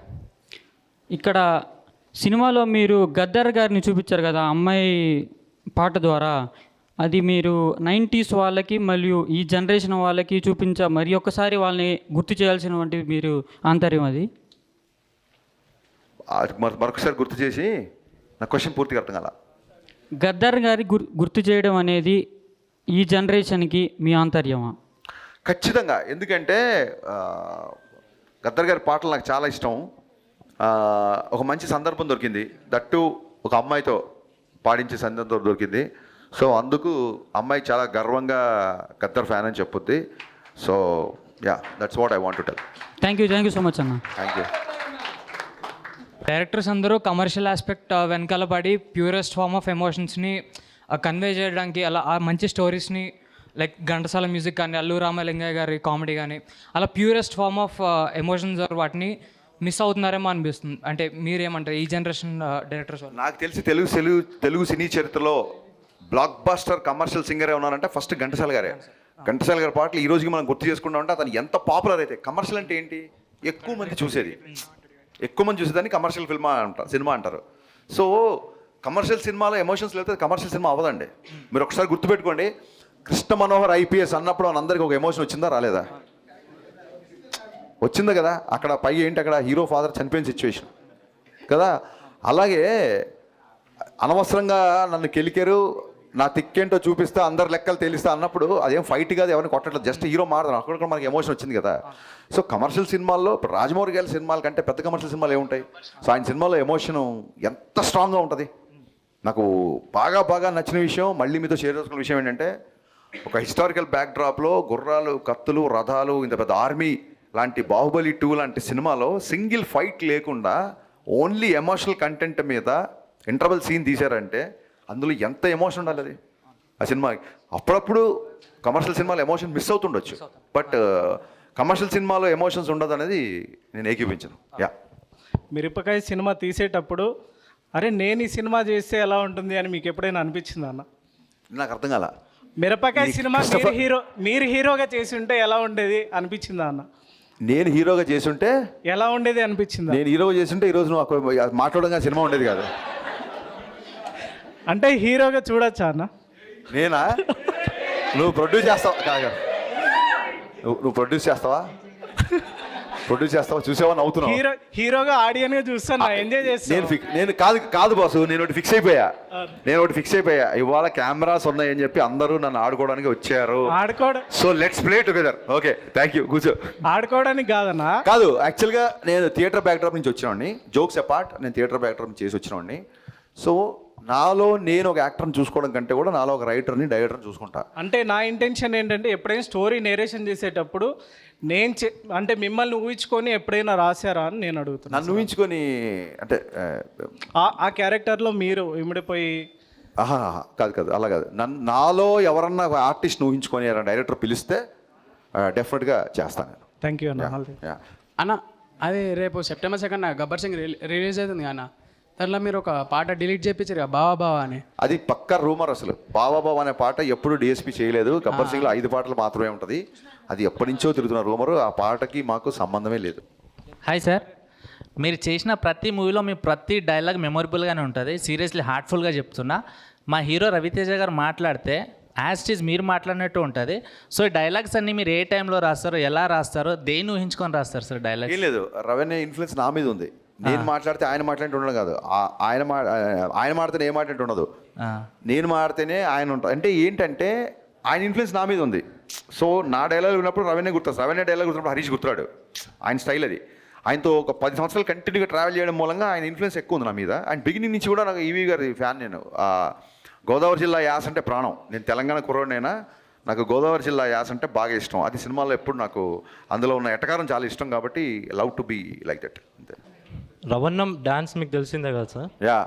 ఇక్కడ సినిమాలో మీరు గద్దర్ గారిని చూపించారు కదా అమ్మాయి పాట ద్వారా. అది మీరు 90s వాళ్ళకి మరియు ఈ జనరేషన్ వాళ్ళకి మరి ఒక్కసారి వాళ్ళని గుర్తు చేయాల్సినటువంటి మీరు ఆంతర్యం అది. మరొకసారి గుర్తు చేసి నా క్వశ్చన్ పూర్తిగా అర్థం కాల. గద్దర్ గారి గుర్తు చేయడం అనేది ఈ జనరేషన్కి మీ ఆంతర్యమా? ఖచ్చితంగా. ఎందుకంటే గద్దర్ గారి పాటలు నాకు చాలా ఇష్టం. ఒక మంచి సందర్భం దొరికింది, దట్టు ఒక అమ్మాయితో పాడించే సందర్భం దొరికింది. సో అందుకు అమ్మాయి చాలా గర్వంగా గద్దర్ ఫ్యాన్ అని చెప్పుద్ది. So yeah, that's what I want to tell. Thank you so much అన్న. Thank you. డైరెక్టర్స్ అందరూ కమర్షియల్ ఆస్పెక్ట్ వెనకాల పడి ప్యూరెస్ట్ ఫార్మ్ ఆఫ్ ఎమోషన్స్ని కన్వే చేయడానికి, అలా ఆ మంచి స్టోరీస్ని లైక్ ఘంటసాల మ్యూజిక్ కానీ, అల్లు రామలింగయ్య గారి కామెడీ కానీ, అలా ప్యూరెస్ట్ ఫార్మ్ ఆఫ్ ఎమోషన్స్ వాటిని మిస్ అవుతున్నారేమో అనిపిస్తుంది. అంటే మీరేమంటారు ఈ జనరేషన్ డైరెక్టర్స్? నాకు తెలిసి తెలుగు సినీ చరిత్రలో బ్లాక్ బాస్టర్ కమర్షియల్ సింగర్ ఉన్నారంటే ఫస్ట్ ఘంటసాల గారే. ఘంటసాల గారి పాటలు ఈ రోజుకి మనం గుర్తు చేసుకుంటా ఉంటే అతను ఎంత పాపులర్ అయితే. కమర్షియల్ అంటే ఏంటి? ఎక్కువ మంది చూసేదాన్ని కమర్షియల్ సినిమా అంటారు. సో కమర్షియల్ సినిమాలో ఎమోషన్స్ లేకపోతే కమర్షియల్ సినిమా అవ్వదండి. మీరు ఒకసారి గుర్తుపెట్టుకోండి, కృష్ణ మనోహర్ ఐపీఎస్ అన్నప్పుడు అందరికీ ఒక ఎమోషన్ వచ్చిందా రాలేదా? వచ్చిందా కదా. అక్కడ పై ఏంటి, అక్కడ హీరో ఫాదర్ చనిపోయిన సిచ్యువేషన్ కదా. అలాగే అనవసరంగా నన్ను కెలికారు, నా తిక్కేంటో చూపిస్తా, అందరు లెక్కలు తేలిస్తా అన్నప్పుడు అదేం ఫైట్ కాదు, ఎవరిని కొట్టట్లేదు, జస్ట్ హీరో మాడదాం. అక్కడ కూడా మనకి ఎమోషన్ వచ్చింది కదా. సో కమర్షియల్ సినిమాల్లో ఇప్పుడు రాజమౌళి గారి సినిమాల కంటే పెద్ద కమర్షియల్ సినిమాలు ఏముంటాయి? సో ఆయన సినిమాలో ఎమోషన్ ఎంత స్ట్రాంగ్గా ఉంటుంది. నాకు బాగా నచ్చిన విషయం, మళ్ళీ మీతో షేర్ చేసుకున్న విషయం ఏంటంటే, ఒక హిస్టారికల్ బ్యాక్డ్రాప్లో గుర్రాలు, కత్తులు, రథాలు, ఇంత పెద్ద ఆర్మీ లాంటి బాహుబలి 2 లాంటి సినిమాలో సింగిల్ ఫైట్ లేకుండా ఓన్లీ ఎమోషనల్ కంటెంట్ మీద ఇంటర్వల్ సీన్ తీశారంటే అందులో ఎంత ఎమోషన్ ఉండాలి అది ఆ సినిమాకి. అప్పుడప్పుడు కమర్షియల్ సినిమాలో ఎమోషన్ మిస్ అవుతుండొచ్చు, బట్ కమర్షియల్ సినిమాలో ఎమోషన్స్ ఉండదు అనేది నేను ఏకీపించను. యా, మిరపకాయ సినిమా తీసేటప్పుడు అరే నేను ఈ సినిమా చేస్తే ఎలా ఉంటుంది అని మీకు ఎప్పుడైనా అనిపించిందా అన్న? నాకు అర్థం కాల. మిరపకాయ సినిమా మీరు హీరోగా చేసి ఉంటే ఎలా ఉండేది అనిపించిందా అన్న? నేను హీరోగా చేస్తుంటే ఎలా ఉండేది అనిపించిందా? నేను హీరోగా చేస్తుంటే ఈరోజు నువ్వు మాట్లాడగా సినిమా ఉండేది కాదు. అంటే హీరోగా చూడొచ్చా అన్న? నేనా? నువ్వు ప్రొడ్యూస్ చేస్తావా? కాదు, నువ్వు ప్రొడ్యూస్ చేస్తావా? చూసావా? నవ్వుతున్నావు. హీరోగా ఆడియన్గా చూస్తాను, ఎంజాయ్ చేస్తాను. నేను కాదు బాసు, నేను ఒకటి ఫిక్స్ అయిపోయా. ఇవాళ కెమెరాస్ ఉన్నాయని చెప్పి అందరూ నన్ను ఆడుకోవడానికి వచ్చారు. So let's play together. Okay, thank you. కూర్చో. ఆడుకోవడానికి కాదన్నా? కాదు, యాక్చువల్గా నేను థియేటర్ బ్యాక్డ్రాప్ నుంచి వచ్చినవాడిని. జోక్స్ అపార్ట్, నేను థియేటర్ బ్యాక్డ్రాప్ నుంచి చేసి వచ్చినవాడిని. సో నాలో నేను ఒక యాక్టర్ని చూసుకోవడం కంటే కూడా నాలో ఒక రైటర్ని, డైరెక్టర్ని చూసుకుంటా. అంటే నా ఇంటెన్షన్ ఏంటంటే, ఎప్పుడైనా స్టోరీ నేరేషన్ చేసేటప్పుడు అంటే మిమ్మల్ని ఊహించుకొని ఎప్పుడైనా రాశారా అని నేను అడుగుతున్నాను. నన్ను ఊహించుకొని అంటే ఆ క్యారెక్టర్లో మీరు ఇమిడిపోయి? కాదు, అలా కాదు. నాలో ఎవరన్నా ఆర్టిస్ట్ ఊహించుకొని డైరెక్టర్ పిలిస్తే డెఫినెట్గా చేస్తాను నేను. థ్యాంక్ యూ అన్న. అన్న, అదే రేపు September 2nd Gabbar Singh release అవుతుంది అన్న. దాంట్లో మీరు ఒక పాట డిలీట్ చేయించారు కదా, బావా అని. అది పక్క రూమర్. అసలు బావా అనే పాట ఎప్పుడు డిఎస్పీ చేయలేదు. గబ్బర్ సింగ్లో 5 పాటలు మాత్రమే ఉంటుంది. అది ఎప్పటి నుంచో తిరుగుతున్న రూమరు. ఆ పాటకి మాకు సంబంధమే లేదు. హాయ్ సార్, మీరు చేసిన ప్రతి మూవీలో మీ ప్రతి డైలాగ్ మెమొరబుల్గానే ఉంటుంది. సీరియస్లీ హార్ట్ఫుల్గా చెప్తున్నా. మా హీరో రవితేజ గారు మాట్లాడితే యాజ్ ఇట్ ఈజ్ మీరు మాట్లాడినట్టు ఉంటుంది. సో ఈ డైలాగ్స్ అన్నీ మీరు ఏ టైంలో రాస్తారో, ఎలా రాస్తారో, దేన్ని ఊహించుకొని రాస్తారు సార్ డైలాగ్? ఏం లేదు, రవీణ ఇన్ఫ్లుయెన్స్ నా మీద ఉంది. నేను మాట్లాడితే ఆయన మాట్లాడితే ఉండడం కాదు, ఆయన మాడితే నేను మాట్లాడితే ఉండదు, నేను మాడితేనే ఆయన ఉంటాడు. అంటే ఏంటంటే ఆయన ఇన్ఫ్లుయెన్స్ నా మీద ఉంది. సో నా డైలాగ్ ఉన్నప్పుడు రవీణ గుర్తొస్తాడు, రవీణ డైలాగ్ గుర్తున్నప్పుడు హరీష్ గుర్తురాడు. ఆయన స్టైల్ అది. ఆయనతో ఒక 10 సంవత్సరాలు కంటిన్యూగా ట్రావెల్ చేయడం మూలంగా ఆయన ఇన్ఫ్లుయెన్స్ ఎక్కువ ఉంది నా మీద. అండ్ బిగినింగ్ నుంచి కూడా నాకు ఈవీ గారి ఫ్యాన్ నేను. గోదావరి జిల్లా యాస అంటే ప్రాణం. నేను తెలంగాణ కుర్రోడినైనా నాకు గోదావరి జిల్లా యాస అంటే బాగా ఇష్టం. అది సినిమాలో ఎప్పుడు నాకు అందులో ఉన్న ఎటకారం చాలా ఇష్టం కాబట్టి love to be like that. అంతే. రవణం డ్యాన్స్ మీకు తెలిసిందే కదా సార్? యా.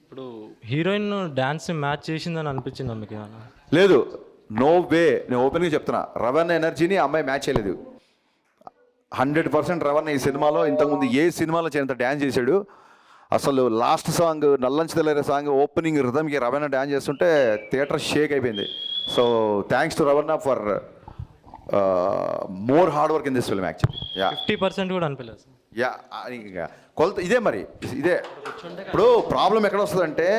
ఇప్పుడు హీరోయిన్ డ్యాన్స్ మ్యాచ్ చేసిందని అనిపించిందా మీకు ఏమన్నా? లేదు, నో వే. నేను ఓపెన్గా చెప్తున్నా, రవణ ఎనర్జీని అమ్మాయి మ్యాచ్ చేయలేదు. 100% రవణ ఈ సినిమాలో ఇంతకుముందు ఏ సినిమాలో చేయంత డ్యాన్స్ చేశాడు. అసలు లాస్ట్ సాంగ్ నల్లంచి తెల్లరే సాంగ్ ఓపెనింగ్ రిథమ్కి రవణ డ్యాన్స్ చేస్తుంటే థియేటర్ షేక్ అయిపోయింది. So thanks to Ravana for more hard work in this film actually. 50% కూడా అనిపించలేదు. యా, కొలత ఇదే. మరి ఇదే ఇప్పుడు ప్రాబ్లం ఎక్కడ వస్తుందంటే,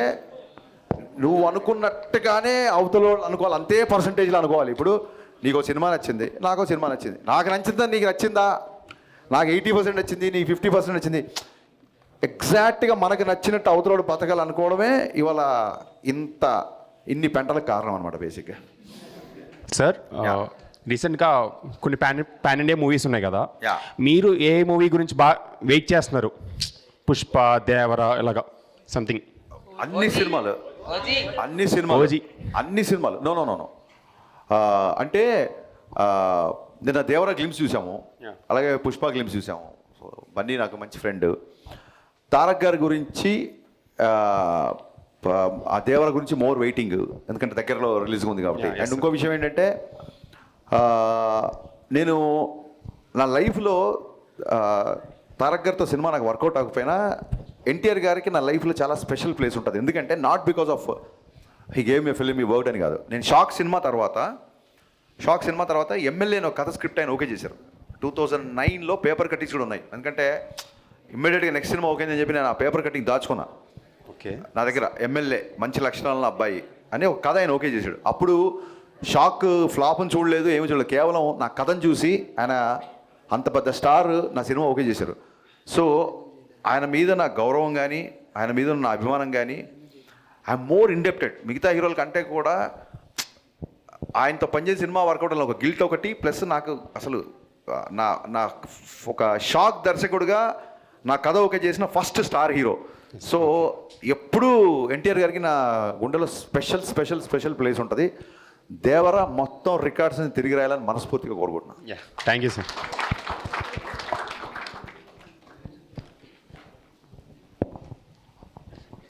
నువ్వు అనుకున్నట్టుగానే అవతల వాళ్ళు అనుకోవాలి, అంతే పర్సంటేజ్లో అనుకోవాలి. ఇప్పుడు నీకు సినిమా నచ్చింది, నాకు సినిమా నచ్చింది, నాకు నచ్చిందా నీకు నచ్చిందా, నాకు 80% నచ్చింది, నీకు 50% నచ్చింది, ఎగ్జాక్ట్గా మనకు నచ్చినట్టు అవతల బతకాలి అనుకోవడమే ఇవాళ ఇన్ని పెంటలకు కారణం అనమాట బేసిక్గా. సార్ రీసెంట్గా కొన్ని పాన్ ఇండియా మూవీస్ ఉన్నాయి కదా, Yeah. మీరు ఏ మూవీ గురించి బాగా వెయిట్ చేస్తున్నారు? పుష్ప, దేవర ఇలాగా సంథింగ్. అన్ని సినిమాలు నో నో నో నో అంటే నిన్న దేవర గ్లిమ్స్ చూసాము, అలాగే పుష్ప గ్లిమ్స్ చూసాము. సో బన్నీ నాకు మంచి ఫ్రెండ్. తారక్ గారి గురించి ఆ దేవర గురించి మోర్ వెయిటింగ్, ఎందుకంటే దగ్గరలో రిలీజ్ ఉంది కాబట్టి. అండ్ ఇంకో విషయం ఏంటంటే నేను నా లైఫ్లో తారక్ గారితో సినిమా నాకు వర్కౌట్ అవ్వకపోయినా ఎన్టీఆర్ గారికి నా లైఫ్లో చాలా స్పెషల్ ప్లేస్ ఉంటుంది. ఎందుకంటే not because of he gave me film ఈ వర్డ్ అని కాదు. నేను షాక్ సినిమా తర్వాత ఎమ్మెల్యే ఒక కథ స్క్రిప్ట్ ఆయన ఓకే చేశారు. 2009లో పేపర్ కట్టింగ్స్ కూడా ఉన్నాయి. ఎందుకంటే ఇమ్మీడియట్గా నెక్స్ట్ సినిమా ఓకే అని చెప్పి నేను ఆ పేపర్ కట్టింగ్ దాచుకున్నా. ఓకే, నా దగ్గర ఎమ్మెల్యే మంచి లక్షణాలను అబ్బాయి అని ఒక కథ ఆయన ఓకే చేశాడు. అప్పుడు షాక్ ఫ్లాప్ని చూడలేదు, ఏమి చూడలేదు, కేవలం నా కథను చూసి ఆయన అంత పెద్ద స్టార్ నా సినిమా ఓకే చేశారు. సో ఆయన మీద నా గౌరవం కానీ, ఆయన మీద నా అభిమానం కానీ, ఐఎమ్ మోర్ ఇండెప్టెడ్. మిగతా హీరోల కంటే కూడా ఆయనతో పనిచేసే సినిమా వర్కౌట్ ఒక గిల్ట్ ఒకటి, ప్లస్ నాకు అసలు నా ఒక షాక్ దర్శకుడిగా నా కథ ఓకే చేసిన ఫస్ట్ స్టార్ హీరో. సో ఎప్పుడూ ఎన్టీఆర్ గారికి నా గుండెలో స్పెషల్ స్పెషల్ స్పెషల్ ప్లేస్ ఉంటుంది. దేవర మొత్తం రికార్డ్స్ని తిరిగి రాయాలని మనస్ఫూర్తిగా కోరుకుంటున్నాను. Thank you sir.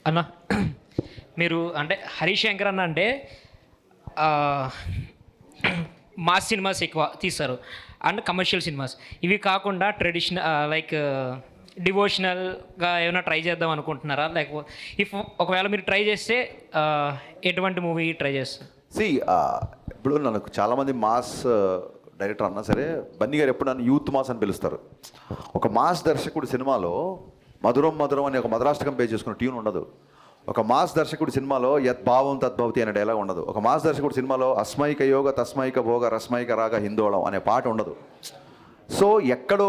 అన్న మీరు అంటే హరీష్ శంకర్ అన్న అంటే మాస్ సినిమాస్ ఎక్కువ తీస్తారు అండ్ కమర్షియల్ సినిమాస్. ఇవి కాకుండా ట్రెడిషనల్ లైక్ డివోషనల్గా ఏమైనా ట్రై చేద్దాం అనుకుంటున్నారా? లేకపోతే ఒకవేళ మీరు ట్రై చేస్తే ఎటువంటి మూవీ ట్రై చేస్తారు? ఇప్పుడు నాకు చాలామంది మాస్ డైరెక్టర్ అన్నా సరే, బన్నీ గారు ఎప్పుడు నన్ను యూత్ మాస్ అని పిలుస్తారు. ఒక మాస్ దర్శకుడు సినిమాలో మధురం మధురం అని ఒక మధురాష్టకం పే చేసుకున్న ట్యూన్ ఉండదు. ఒక మాస్ దర్శకుడి సినిమాలో యద్భావం తద్భవతి అనే డైలాగ్ ఉండదు. ఒక మాస్ దర్శకుడి సినిమాలో అస్మైక యోగ తస్మైక భోగ రస్మైక రాగ హిందోళం అనే పాట ఉండదు. సో ఎక్కడో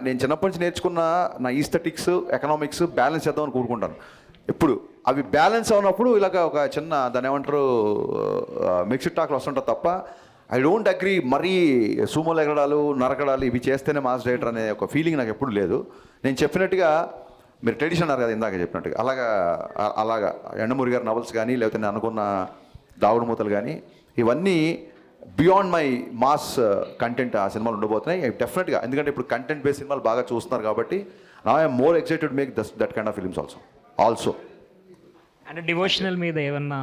నేను చిన్నప్పటి నుంచి నేర్చుకున్న నా ఈస్థెటిక్స్, ఎకనామిక్స్ బ్యాలెన్స్ చేద్దామని కోరుకుంటాను. ఇప్పుడు అవి బ్యాలెన్స్ అవునప్పుడు ఇలాగ ఒక చిన్న దాని ఏమంటారు మిక్స్డ్ టాక్లు వస్తుంటుంది తప్ప ఐ డోంట్ అగ్రీ మరీ సూమోలు ఎగడాలు నరకడాలు ఇవి చేస్తేనే మాస్ డైరెక్టర్ అనే ఒక ఫీలింగ్ నాకు ఎప్పుడు లేదు. నేను చెప్పినట్టుగా మీరు ట్రెడిషన్ అన్నారు కదా ఇందాక చెప్పినట్టుగా, అలాగా ఎండమూరి గారి నవల్స్ కానీ, లేకపోతే నేను అనుకున్న దావుడు మూతలు కానీ, ఇవన్నీ బియాండ్ మై మాస్ కంటెంట్ ఆ సినిమాలు ఉండబోతున్నాయి డెఫినెట్గా. ఎందుకంటే ఇప్పుడు కంటెంట్ బేస్డ్ సినిమాలు బాగా చూస్తున్నారు కాబట్టి నా I'm more excited make that kind of films also. అంటే డివోషనల్ మీద ఏమన్నా?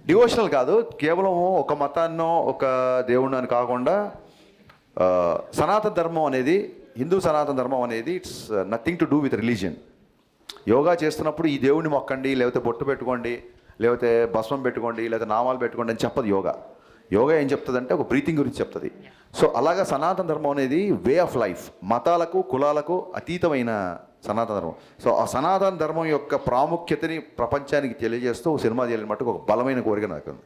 డివోషనల్ కాదు, కేవలం ఒక మతాన్నో ఒక దేవుడిని అని కాకుండా సనాతన ధర్మం అనేది, హిందూ సనాతన ధర్మం అనేది it's nothing to do with religion. Yoga చేస్తున్నప్పుడు ఈ దేవుడిని మొక్కండి, లేకపోతే బొట్టు పెట్టుకోండి, లేకపోతే భస్మం పెట్టుకోండి, లేకపోతే నామాలు పెట్టుకోండి అని చెప్పదు యోగా. యోగా ఏం చెప్తుందంటే ఒక బ్రీతింగ్ గురించి చెప్తుంది. సో అలాగా సనాతన ధర్మం అనేది వే ఆఫ్ లైఫ్, మతాలకు కులాలకు అతీతమైన సనాతన ధర్మం. సో ఆ సనాతన ధర్మం యొక్క ప్రాముఖ్యతని ప్రపంచానికి తెలియజేస్తూ సినిమా చేయాలని మటుకు ఒక బలమైన కోరిక నాకు ఉంది.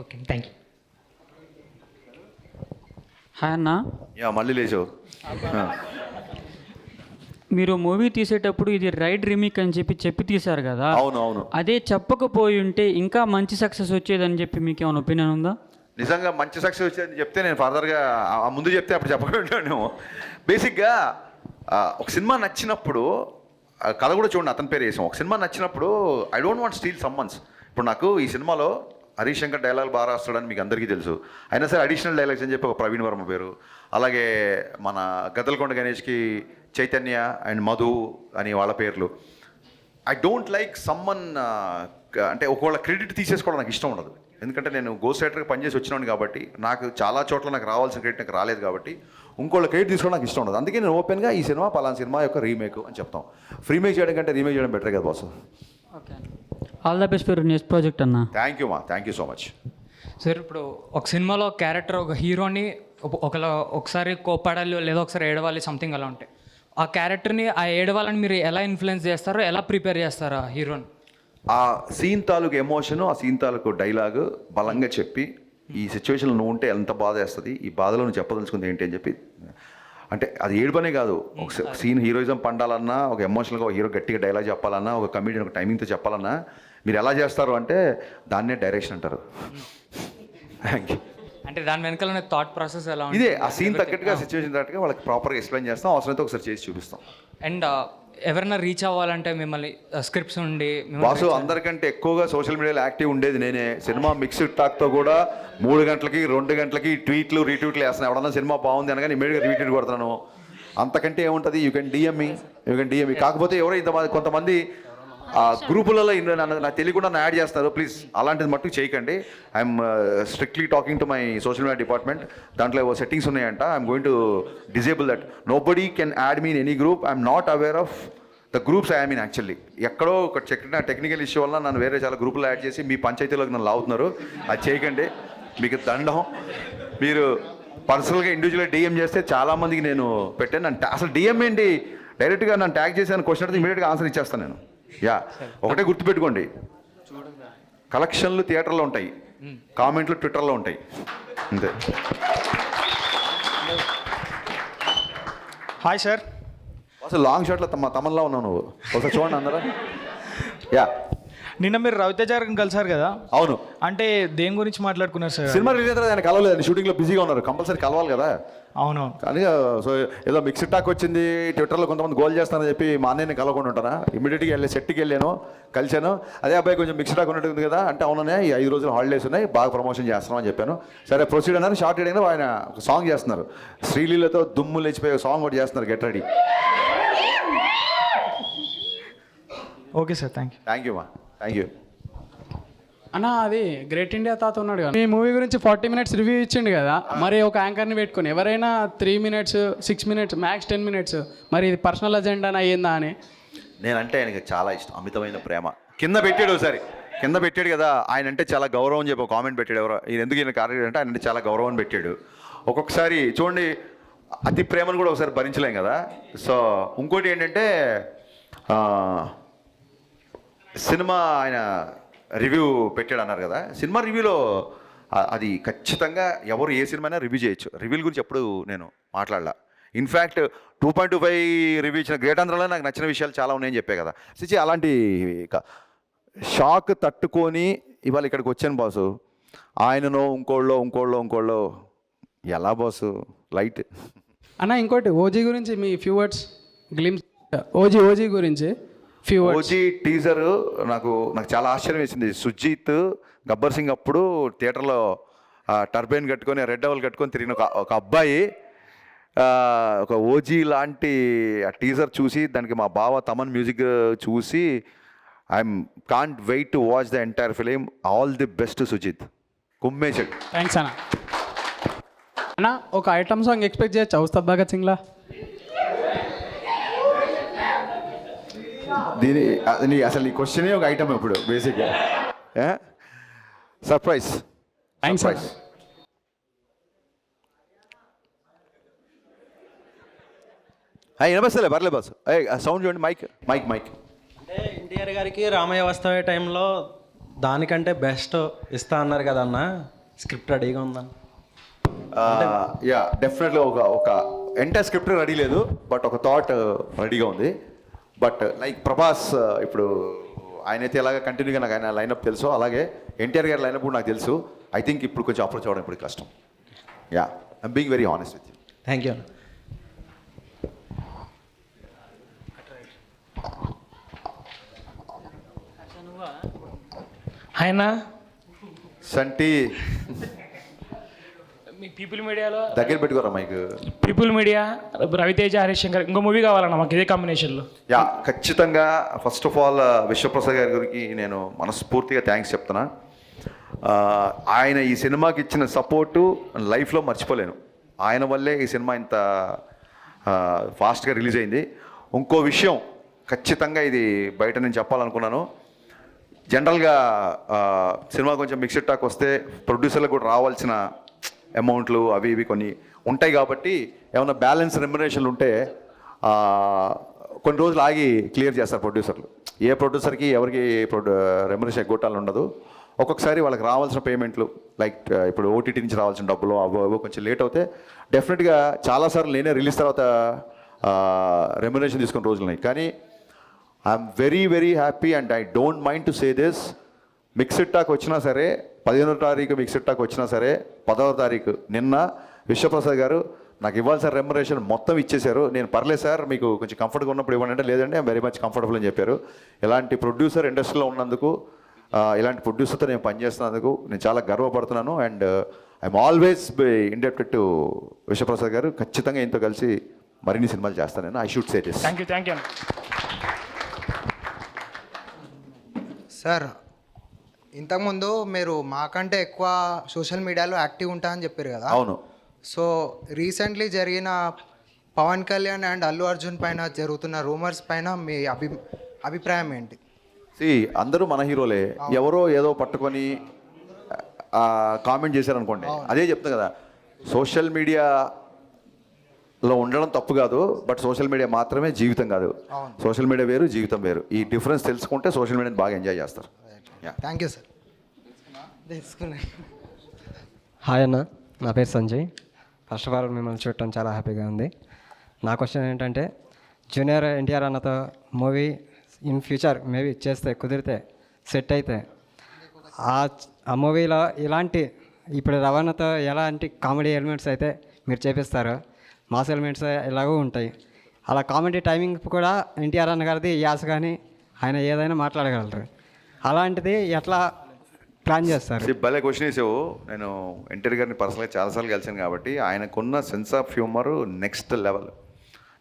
Okay, thank you. హాయ్ అన్న. మళ్ళీ లేచావు. మీరు మూవీ తీసేటప్పుడు ఇది రైట్ రీమేక్ అని చెప్పి తీశారు కదా. అవును. అదే చెప్పకపోయి ఉంటే ఇంకా మంచి సక్సెస్ వచ్చేదని చెప్పి మీకు ఏమైనా ఒపీనియన్ ఉందా? నిజంగా మంచి సక్సెస్ వచ్చేదని చెప్తే నేను ఫర్దర్గా ముందు చెప్తే అప్పుడు చెప్పకుండా. బేసిక్గా ఒక సినిమా నచ్చినప్పుడు కథ కూడా చూడండి, అతని పేరు వేసాం. ఒక సినిమా నచ్చినప్పుడు I don't want steal summons. ఇప్పుడు నాకు ఈ సినిమాలో హరీష్ శంకర్ డైలాగ్ బాగా రాస్తాడని మీకు అందరికీ తెలుసు. అయినా సరే అడిషనల్ డైలాగ్స్ అని చెప్పి ఒక ప్రవీణ్ వర్మ పేరు, అలాగే మన గద్దలకొండ గణేష్కి చైతన్య అండ్ మధు అని వాళ్ళ పేర్లు. ఐ డోంట్ లైక్ సమ్మన్ అంటే ఒకవేళ క్రెడిట్ తీసేసుకోవడం నాకు ఇష్టం ఉండదు. ఎందుకంటే నేను గోస్ట్ రైటర్గా పనిచేసి వచ్చినాను కాబట్టి నాకు చాలా చోట్ల నాకు రావాల్సిన క్రెడిట్ నాకు రాలేదు కాబట్టి ఇంకోళ్ళ క్రెడిట్ తీసుకోవడం నాకు ఇష్టం ఉండదు. అందుకే నేను ఓపెన్గా ఈ సినిమా పలానా సినిమా యొక్క రీమేక్ అని చెప్తాం. రీమేక్ చేయడం కంటే రీమేక్ చేయడం బెటర్ కదా boss. Okay, all the best for next project అన్న. Thank you so much. Sir ఇప్పుడు ఒక సినిమాలో క్యారెక్టర్ ఒక హీరోని ఒకసారి కోపడాలి లేదా ఒకసారి ఏడవాలి సంథింగ్ అలా ఉంటాయి. ఆ క్యారెక్టర్ని ఆ ఏడవాలని మీరు ఎలా ఇన్ఫ్లుయెన్స్ చేస్తారో, ఎలా ప్రిపేర్ చేస్తారో ఆ హీరోని? ఆ సీన్ తాలూకు ఎమోషను, ఆ సీన్ తాలూకు డైలాగు బలంగా చెప్పి ఈ సిచ్యువేషన్లో నువ్వు ఉంటే ఎంత బాధ వేస్తుంది, ఈ బాధలో నువ్వు చెప్పదలుచుకుంది ఏంటి అని చెప్పి, అంటే అది ఏడుపనే కాదు, ఒక సీన్ హీరోయిజం పండాలన్నా, ఒక ఎమోషనల్గా ఒక హీరో గట్టిగా డైలాగ్ చెప్పాలన్నా, ఒక కమెడియన్ ఒక టైమింగ్తో చెప్పాలన్నా మీరు ఎలా చేస్తారు అంటే దాన్నే డైరెక్షన్ అంటారు. అంటే దాని వెనకాల థాట్ ప్రాసెస్ ఎలా ఇదే ఆ సీన్ తగ్గట్టుగా సిచ్యువేషన్ తగ్గట్టుగా వాళ్ళకి ప్రాపర్గా ఎక్స్ప్లెయిన్ చేస్తాం, అవసరమైతే ఒకసారి చేసి చూపిస్తాం. అండ్ ఎవరైనా రీచ్ అవ్వాలంటే మిమ్మల్ని స్క్రిప్ట్స్ ఉండి బాసు అందరికంటే ఎక్కువగా సోషల్ మీడియాలో యాక్టివ్ ఉండేది నేనే. సినిమా మిక్స్డ్ టాక్తో కూడా 3 గంటలకి 2 గంటలకి ట్వీట్లు రీట్వీట్లు వేస్తున్నాను. ఎవడన్నా సినిమా బాగుంది అనగానే ఇమీడియట్గా రీట్వీట్ కొడుతున్నాను. అంతకంటే ఏముంటుంది, యూ కెన్ డిఎం మీ. కాకపోతే ఎవరో ఇంతమంది కొంతమంది ఆ గ్రూపులలో నాకు తెలియకుండా యాడ్ చేస్తారు. ప్లీజ్ అలాంటిది మట్టుకు చేయకండి. I'm strictly talking to my social media department. దాంట్లో ఏవో సెట్టింగ్స్ ఉన్నాయంట. I'm going to disable that. Nobody can add me in any group. I'm not aware of the groups I mean. Actually ఎక్కడో ఒక technical issue వల్ల నన్ను వేరే చాలా గ్రూపులో యాడ్ చేసి మీ పంచాయతీలోకి నన్ను లాగుతున్నారు. అది చేయకండి, మీకు దండం. మీరు పర్సనల్గా ఇండివిజువల్గా డిఎం చేస్తే చాలామందికి నేను పెట్టాను. నన్ను అసలు డిఎం ఏంటి, డైరెక్ట్గా నన్ను ట్యాగ్ చేశాను క్వశ్చన్ అడిగితే ఇమీడియట్గా ఆన్సర్ ఇచ్చేస్తాను నేను. ఒకటే గుర్తుపెట్టుకోండి, కలెక్షన్లు థియేటర్లో ఉంటాయి, కామెంట్లు ట్విట్టర్లో ఉంటాయి, అంతే. Hi sir. అసలు లాంగ్ షాట్లో తమన్లా ఉన్నావు నువ్వు, ఒకసారి చూడండి అందరూ. నిన్న మీరు రవితేజ గారిని కలిసారు కదా? అవును. అంటే దేని గురించి మాట్లాడుకున్నారు సార్? సినిమా రిలీజ్ అయితే ఆయన కలవలేదు, షూటింగ్లో బిజీగా ఉన్నారు. కంపల్సరీ కలవాలి కదా. అవును. కానీ సో ఏదో మిక్స్డ్ టాక్ వచ్చింది, ట్విట్టర్లో కొంతమంది గోల్ చేస్తానని చెప్పి మా అన్నయ్యని కలవకుండా ఉంటారా? ఇమీడియట్గా వెళ్ళి సెట్కి వెళ్ళాను, కలిశాను. అదే అబ్బాయి కొంచెం మిక్స్డ్ టాక్ ఉన్నట్టుంది కదా అంటే, అవుననే ఈ 5 రోజులు హాలిడేస్ ఉన్నాయి, బాగా ప్రమోషన్ చేస్తున్నాం అని చెప్పాను. సరే ప్రొసీడ్ అన్నారు. షార్ట్ అయినా ఆయన ఒక సాంగ్ చేస్తున్నారు, శ్రీలీలతో దుమ్ము లేచిపోయే సాంగ్ ఒకటి చేస్తున్నారు, get ready. Okay sir, thank you మా, థ్యాంక్ యూ. అన్న అది గ్రేట్ ఇండియా తాత ఉన్నాడు కదా, ఈ మూవీ గురించి 40 minutes రివ్యూ ఇచ్చిండు కదా, మరి ఒక యాంకర్ని పెట్టుకుని ఎవరైనా 3 minutes 6 minutes మ్యాక్స్ 10 minutes, మరి ఇది పర్సనల్ అజెండా అయ్యిందా అని. నేనంటే ఆయనకి చాలా ఇష్టం, అమితమైన ప్రేమ. కింద పెట్టాడు ఒకసారి, కింద పెట్టాడు కదా, ఆయన అంటే చాలా గౌరవం అని చెప్పి ఒక కామెంట్ పెట్టాడు. ఎవరో ఈయన ఎందుకు ఈయన కార్యక్రమం అంటే ఆయన అంటే చాలా గౌరవం అని పెట్టాడు. ఒక్కొక్కసారి చూడండి, అతి ప్రేమను కూడా ఒకసారి భరించలేం కదా. సో ఇంకోటి ఏంటంటే సినిమా ఆయన రివ్యూ పెట్టాడు అన్నారు కదా, సినిమా రివ్యూలో అది ఖచ్చితంగా ఎవరు ఏ సినిమా అయినా రివ్యూ చేయొచ్చు. రివ్యూల గురించి ఎప్పుడు నేను మాట్లాడలా. ఇన్ఫ్యాక్ట్ 2.25 రివ్యూ ఇచ్చిన గ్రేట్ ఆంధ్రలో నాకు నచ్చిన విషయాలు చాలా ఉన్నాయని చెప్పే కదా. సిచి అలాంటి షాక్ తట్టుకొని ఇవాళ ఇక్కడికి వచ్చాను బాసు. ఆయనను ఇంకోళ్ళో ఎలా బాసు, లైట్. అన్న ఇంకోటి ఓజీ గురించి మీ ఫ్యూ వర్డ్స్ గ్లిమ్స్. ఓజీ గురించి ఓజీ టీజర్ నాకు చాలా ఆశ్చర్యం వేసింది. సుజీత్ గబ్బర్ సింగ్ అప్పుడు థియేటర్లో టర్బైన్ కట్టుకొని రెడ్ డవల్ కట్టుకొని తిరిగిన ఒక అబ్బాయి ఒక ఓజీ లాంటి ఆ టీజర్ చూసి దానికి మా బావ తమన్ మ్యూజిక్ చూసి I'm can't wait to watch the entire film. All the best Sujeeth, కుమ్మేశాడు. థ్యాంక్స్ అన్న. అన్న ఒక ఐటమ్ సాంగ్ ఎక్స్పెక్ట్ చేయొచ్చు ఉస్తాద్ భగత్ సింగ్లా? అసలు ఈ క్వశ్చనే ఒక ఐటమ్ ఇప్పుడు బేసిక్గా. సర్ప్రైజ్. థ్యాంక్స్. వినపస్తలే, పర్లే బాస్. సౌండ్ చూడండి, మైక్. అంటే ఎన్టీఆర్ గారికి రామయ్య వస్తావే టైంలో దానికంటే బెస్ట్ ఇస్తా అన్నారు కదా అన్న, స్క్రిప్ట్ రెడీగా ఉందా? డెఫినెట్గా ఒక ఎంటైర్ స్క్రిప్ట్ రెడీ లేదు, బట్ ఒక థాట్ రెడీగా ఉంది. బట్ లైక్ ప్రభాస్ ఇప్పుడు ఆయనైతే ఎలాగ కంటిన్యూగా నాకు ఆయన లైనప్ తెలుసు, అలాగే ఎన్టీఆర్ గారి లైనప్ కూడా నాకు తెలుసు. ఐ థింక్ ఇప్పుడు కొంచెం అప్రోచ్ అవ్వడం ఇప్పుడు కష్టం. I'm being very honest with you. Thank you. ఆయన సంటి మీ పీపుల్ మీడియాలో దగ్గర పెట్టుకోరా mic. People media Ravi Teja Harish Shankar ఇంకో మూవీ కావాలన్నా మాకు ఇదే కాంబినేషన్లో. ఖచ్చితంగా ఫస్ట్ ఆఫ్ ఆల్ విశ్వప్రసాద్ గారి గురికి నేను మనస్ఫూర్తిగా థ్యాంక్స్ చెప్తున్నా. ఆయన ఈ సినిమాకి ఇచ్చిన సపోర్టు లైఫ్లో మర్చిపోలేను. ఆయన వల్లే ఈ సినిమా ఇంత ఫాస్ట్గా రిలీజ్ అయింది. ఇంకో విషయం ఖచ్చితంగా ఇది బయట నేను చెప్పాలనుకున్నాను. జనరల్గా సినిమా కొంచెం మిక్స్డ్ టాక్ వస్తే ప్రొడ్యూసర్లకు కూడా రావాల్సిన అమౌంట్లు అవి ఇవి కొన్ని ఉంటాయి కాబట్టి ఏమైనా బ్యాలెన్స్ రెమ్యునరేషన్లు ఉంటే కొన్ని రోజులు ఆగి క్లియర్ చేస్తారు ప్రొడ్యూసర్లు. ఏ ప్రొడ్యూసర్కి ఎవరికి రెమ్యునరేషన్ ఎగ్గొట్టాలని ఉండదు. ఒక్కొక్కసారి వాళ్ళకి రావాల్సిన పేమెంట్లు లైక్ ఇప్పుడు ఓటీటీ నుంచి రావాల్సిన డబ్బులు అవో కొంచెం లేట్ అవుతే డెఫినెట్గా చాలాసార్లు నేనే రిలీజ్ తర్వాత రెమ్యునరేషన్ తీసుకున్న రోజులు ఉన్నాయి. కానీ I'm very very happy and I don't mind to say this. Mixed talk వచ్చినా సరే 15వ తారీఖు మిక్స్డ్ టాక్ వచ్చినా సరే 10వ తారీఖు నిన్న విశ్వప్రసాద్ గారు నాకు ఇవ్వాల్సిన రెమ్యునరేషన్ మొత్తం ఇచ్చేశారు. నేను పర్లేదు సార్ మీకు కొంచెం కంఫర్ట్గా ఉన్నప్పుడు ఇవ్వండి అంటే లేదండి ఐఎమ్ వెరీ మచ్ కంఫర్టబుల్ అని చెప్పారు. ఇలాంటి ప్రొడ్యూసర్ ఇండస్ట్రీలో ఉన్నందుకు ఇలాంటి ప్రొడ్యూసర్తో నేను పనిచేస్తున్నందుకు నేను చాలా గర్వపడుతున్నాను. And I'm always indebted to Vishwaprasad గారు. ఖచ్చితంగా ఇంతో కలిసి మరిన్ని సినిమాలు చేస్తాను నేను. I should say this. Thank you. Sir ఇంతకుముందు మీరు మాకంటే ఎక్కువ సోషల్ మీడియాలో యాక్టివ్ ఉంటా అని చెప్పారు కదా. అవును. సో రీసెంట్లీ జరిగిన పవన్ కళ్యాణ్ అండ్ అల్లు అర్జున్ పైన జరుగుతున్న రూమర్స్ పైన మీ అభిప్రాయం ఏంటి? అందరూ మన హీరోలే, ఎవరో ఏదో పట్టుకొని కామెంట్ చేశారనుకోండి, అదే చెప్తాను కదా, సోషల్ మీడియాలో ఉండడం తప్పు కాదు, బట్ సోషల్ మీడియా మాత్రమే జీవితం కాదు. సోషల్ మీడియా వేరు, జీవితం వేరు. ఈ డిఫరెన్స్ తెలుసుకుంటే సోషల్ మీడియాని బాగా ఎంజాయ్ చేస్తారు. Thank you sir. హాయ్ అన్న, నా పేరు సంజయ్. ఫస్ట్ ఆఫ్ ఆల్ మిమ్మల్ని చూడటం చాలా హ్యాపీగా ఉంది. నా క్వశ్చన్ ఏంటంటే, జూనియర్ ఎన్టీఆర్ అన్నతో మూవీ ఇన్ ఫ్యూచర్ మేబీ చేస్తే కుదిరితే సెట్ అయితే ఆ మూవీలో ఇలాంటి ఇప్పుడు రవాణాతో ఎలాంటి కామెడీ ఎలిమెంట్స్ అయితే మీరు చేపిస్తారో మాస్ ఎలిమెంట్స్ ఎలాగో ఉంటాయి. అలా కామెడీ టైమింగ్ కూడా ఎన్టీఆర్ అన్న గారిది యాస కానీ ఆయన ఏదైనా మాట్లాడగలరు. అలాంటిది ఎట్లా ప్లాన్ చేస్తారు? భలే క్వశ్చన్ వేసావు. నేను ఎన్టీఆర్ గారిని పర్సనల్గా చాలాసార్లు కలిసాను కాబట్టి ఆయనకున్న sense of humour next level.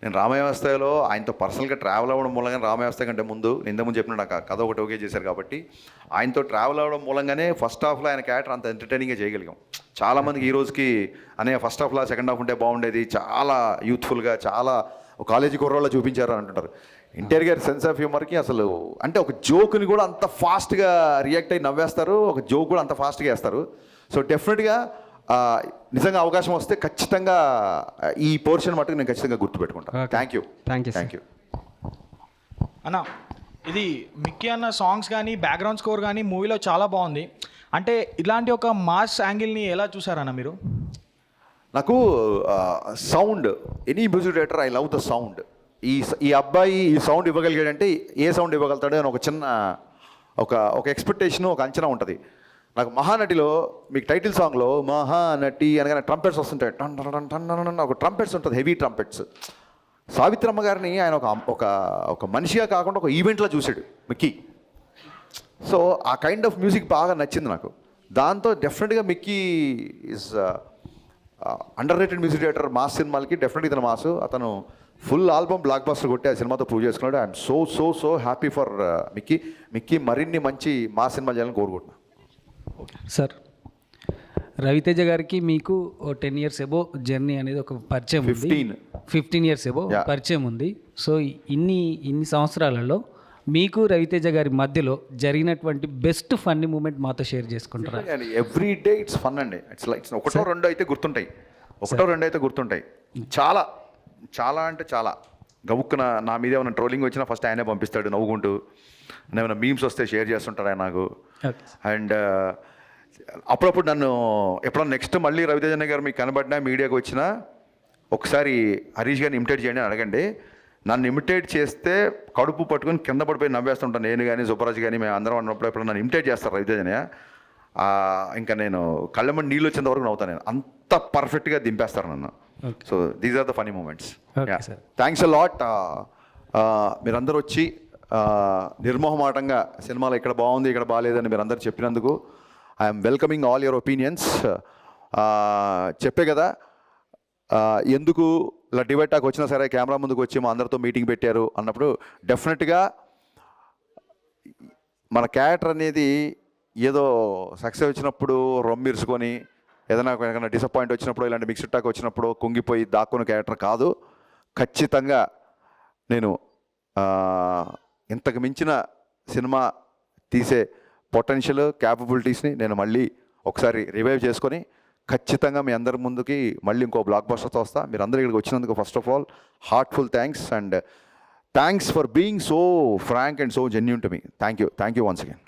నేను రామవ్యవస్థలో ఆయనతో పర్సనల్గా ట్రావెల్ అవ్వడం మూలంగా రామవ్యవస్థ కంటే ముందు ఇంతకుముందు చెప్పిన నాకు కథ ఒకటి ఓకే చేశారు కాబట్టి ఆయనతో ట్రావెల్ అవ్వడం మూలంగానే ఫస్ట్ హాఫ్లో ఆయన క్యారెక్టర్ అంత ఎంటర్టైనింగ్గా చేయగలిగాం. చాలామందికి ఈ రోజుకి అనే ఫస్ట్ హాఫ్లో సెకండ్ హాఫ్ ఉంటే బాగుండేది, చాలా యూత్ఫుల్గా చాలా కాలేజీ కుర్రోళ్ళ చూపించారు అని అంటుంటారు. ఎన్టీఆర్ గారి సెన్స్ ఆఫ్ హ్యూమర్కి అసలు అంటే ఒక జోక్ని కూడా అంత ఫాస్ట్గా రియాక్ట్ అయ్యి నవ్వేస్తారు, ఒక జోక్ కూడా అంత ఫాస్ట్గా వేస్తారు. సో డెఫినెట్గా నిజంగా అవకాశం వస్తే ఖచ్చితంగా ఈ పోర్షన్ మటుకు నేను ఖచ్చితంగా గుర్తుపెట్టుకుంటాను. Thank you. అన్న, ఇది మిక్కీ అన్న సాంగ్స్ కానీ బ్యాక్గ్రౌండ్ స్కోర్ కానీ మూవీలో చాలా బాగుంది. అంటే ఇలాంటి ఒక మాస్ యాంగిల్ని ఎలా చూసారన్న మీరు? నాకు sound, any music director I love the sound. ఈ అబ్బాయి ఈ సౌండ్ ఇవ్వగలిగాడంటే ఏ సౌండ్ ఇవ్వగలుగుతాడో అని ఒక చిన్న ఒక ఎక్స్పెక్టేషన్, ఒక అంచనా ఉంటుంది. నాకు మహానటిలో మీకు టైటిల్ సాంగ్లో మహానటి అనగానే ట్రంపెట్స్ వస్తుంటాయి, టన్ టన్ టన్ టన్ ఒక ట్రంపెట్స్ ఉంటుంది, హెవీ ట్రంపెట్స్. సావిత్రమ్మ గారిని ఆయన ఒక మనిషిగా కాకుండా ఒక ఈవెంట్లో చూశాడు మిక్కీ. సో ఆ కైండ్ ఆఫ్ మ్యూజిక్ బాగా నచ్చింది నాకు. దాంతో డెఫినెట్గా Mickey is under rated music director. Mass సినిమాలకి డెఫినెట్గా ఇతను మాసు. అతను ఫుల్ ఆల్బమ్ బ్లాక్ బస్టర్ కొట్టి ఆ సినిమాతో ప్రూవ్ చేసుకున్నాడు. I'm so happy for Mickey మరిన్ని మంచి మాస్ సినిమాలు చేయాలని కోరుకుంటున్నాను. సార్, రవితేజ గారికి మీకు 10 years ఎబో జర్నీ అనేది ఒక పరిచయం ఉంది. 15 years ఎబో పరిచయం ఉంది. సో ఇన్ని సంవత్సరాలలో మీకు రవితేజ గారి మధ్యలో జరిగినటువంటి బెస్ట్ ఫన్నీ మూమెంట్ మాతో షేర్ చేసుకుంటారా? ఎవ్రీ డే ఇట్స్ ఫన్ అండి. ఇట్స్ ఒకటో రెండో అయితే గుర్తుంటాయి. చాలా అంటే చాలా గబుక్కున నా మీద ఏమైనా ట్రోలింగ్ వచ్చినా ఫస్ట్ ఆయనే పంపిస్తాడు నవ్వుకుంటూ. ఏమైనా మీమ్స్ వస్తే షేర్ చేస్తుంటాడు ఆయన నాకు. అండ్ అప్పుడప్పుడు నన్ను ఎప్పుడన్నా నెక్స్ట్ మళ్ళీ రవితేజ గారు మీకు కనబడినా మీడియాకి వచ్చినా ఒకసారి హరీష్ గారిని ఇమిటేట్ చేయండి అని అడగండి. నన్ను ఇమిటేట్ చేస్తే కడుపు పట్టుకొని కింద పడిపోయి నవ్వేస్తుంటాను. నేను కానీ సుబ్బరాజు కానీ మేము అందరం అన్నప్పుడు ఎప్పుడు నన్ను ఇమిటేట్ చేస్తారు రవితేజనే. ఇంకా నేను కళ్ళెమ్మడి నీళ్ళు వచ్చేంత వరకు నవ్వుతాను. నేను అంత పర్ఫెక్ట్గా దింపేస్తారు నన్ను. So these are the funny moments. Thanks a lot. మీరందరూ వచ్చి నిర్మోహమాటంగా సినిమాలో ఇక్కడ బాగుంది ఇక్కడ బాగాలేదని మీరు అందరు చెప్పినందుకు I'm welcoming all your opinions. చెప్పే కదా ఎందుకు ఇలా డిబేట్ టాక్ వచ్చినా సరే కెమెరా ముందుకు వచ్చి మా అందరితో మీటింగ్ పెట్టారు అన్నప్పుడు డెఫినెట్గా మన క్యారెక్టర్ అనేది ఏదో సక్సెస్ వచ్చినప్పుడు రొమ్మిరుచుకొని ఏదైనా డిసప్పాయింట్ వచ్చినప్పుడు ఇలాంటి మిక్స్డ్ టాక్ వచ్చినప్పుడు కుంగిపోయి దాక్కున్న క్యారెక్టర్ కాదు. ఖచ్చితంగా నేను ఇంతకు మించిన సినిమా తీసే పొటెన్షియల్ క్యాపబిలిటీస్ని నేను మళ్ళీ ఒకసారి రివైవ్ చేసుకొని ఖచ్చితంగా మీ అందరి ముందుకి మళ్ళీ ఇంకో బ్లాక్ బస్టర్తో వస్తా. మీరు అందరూ ఇక్కడికి వచ్చినందుకు first of all heartful thanks. And thanks for being so frank and so genuine to me. Thank you once again.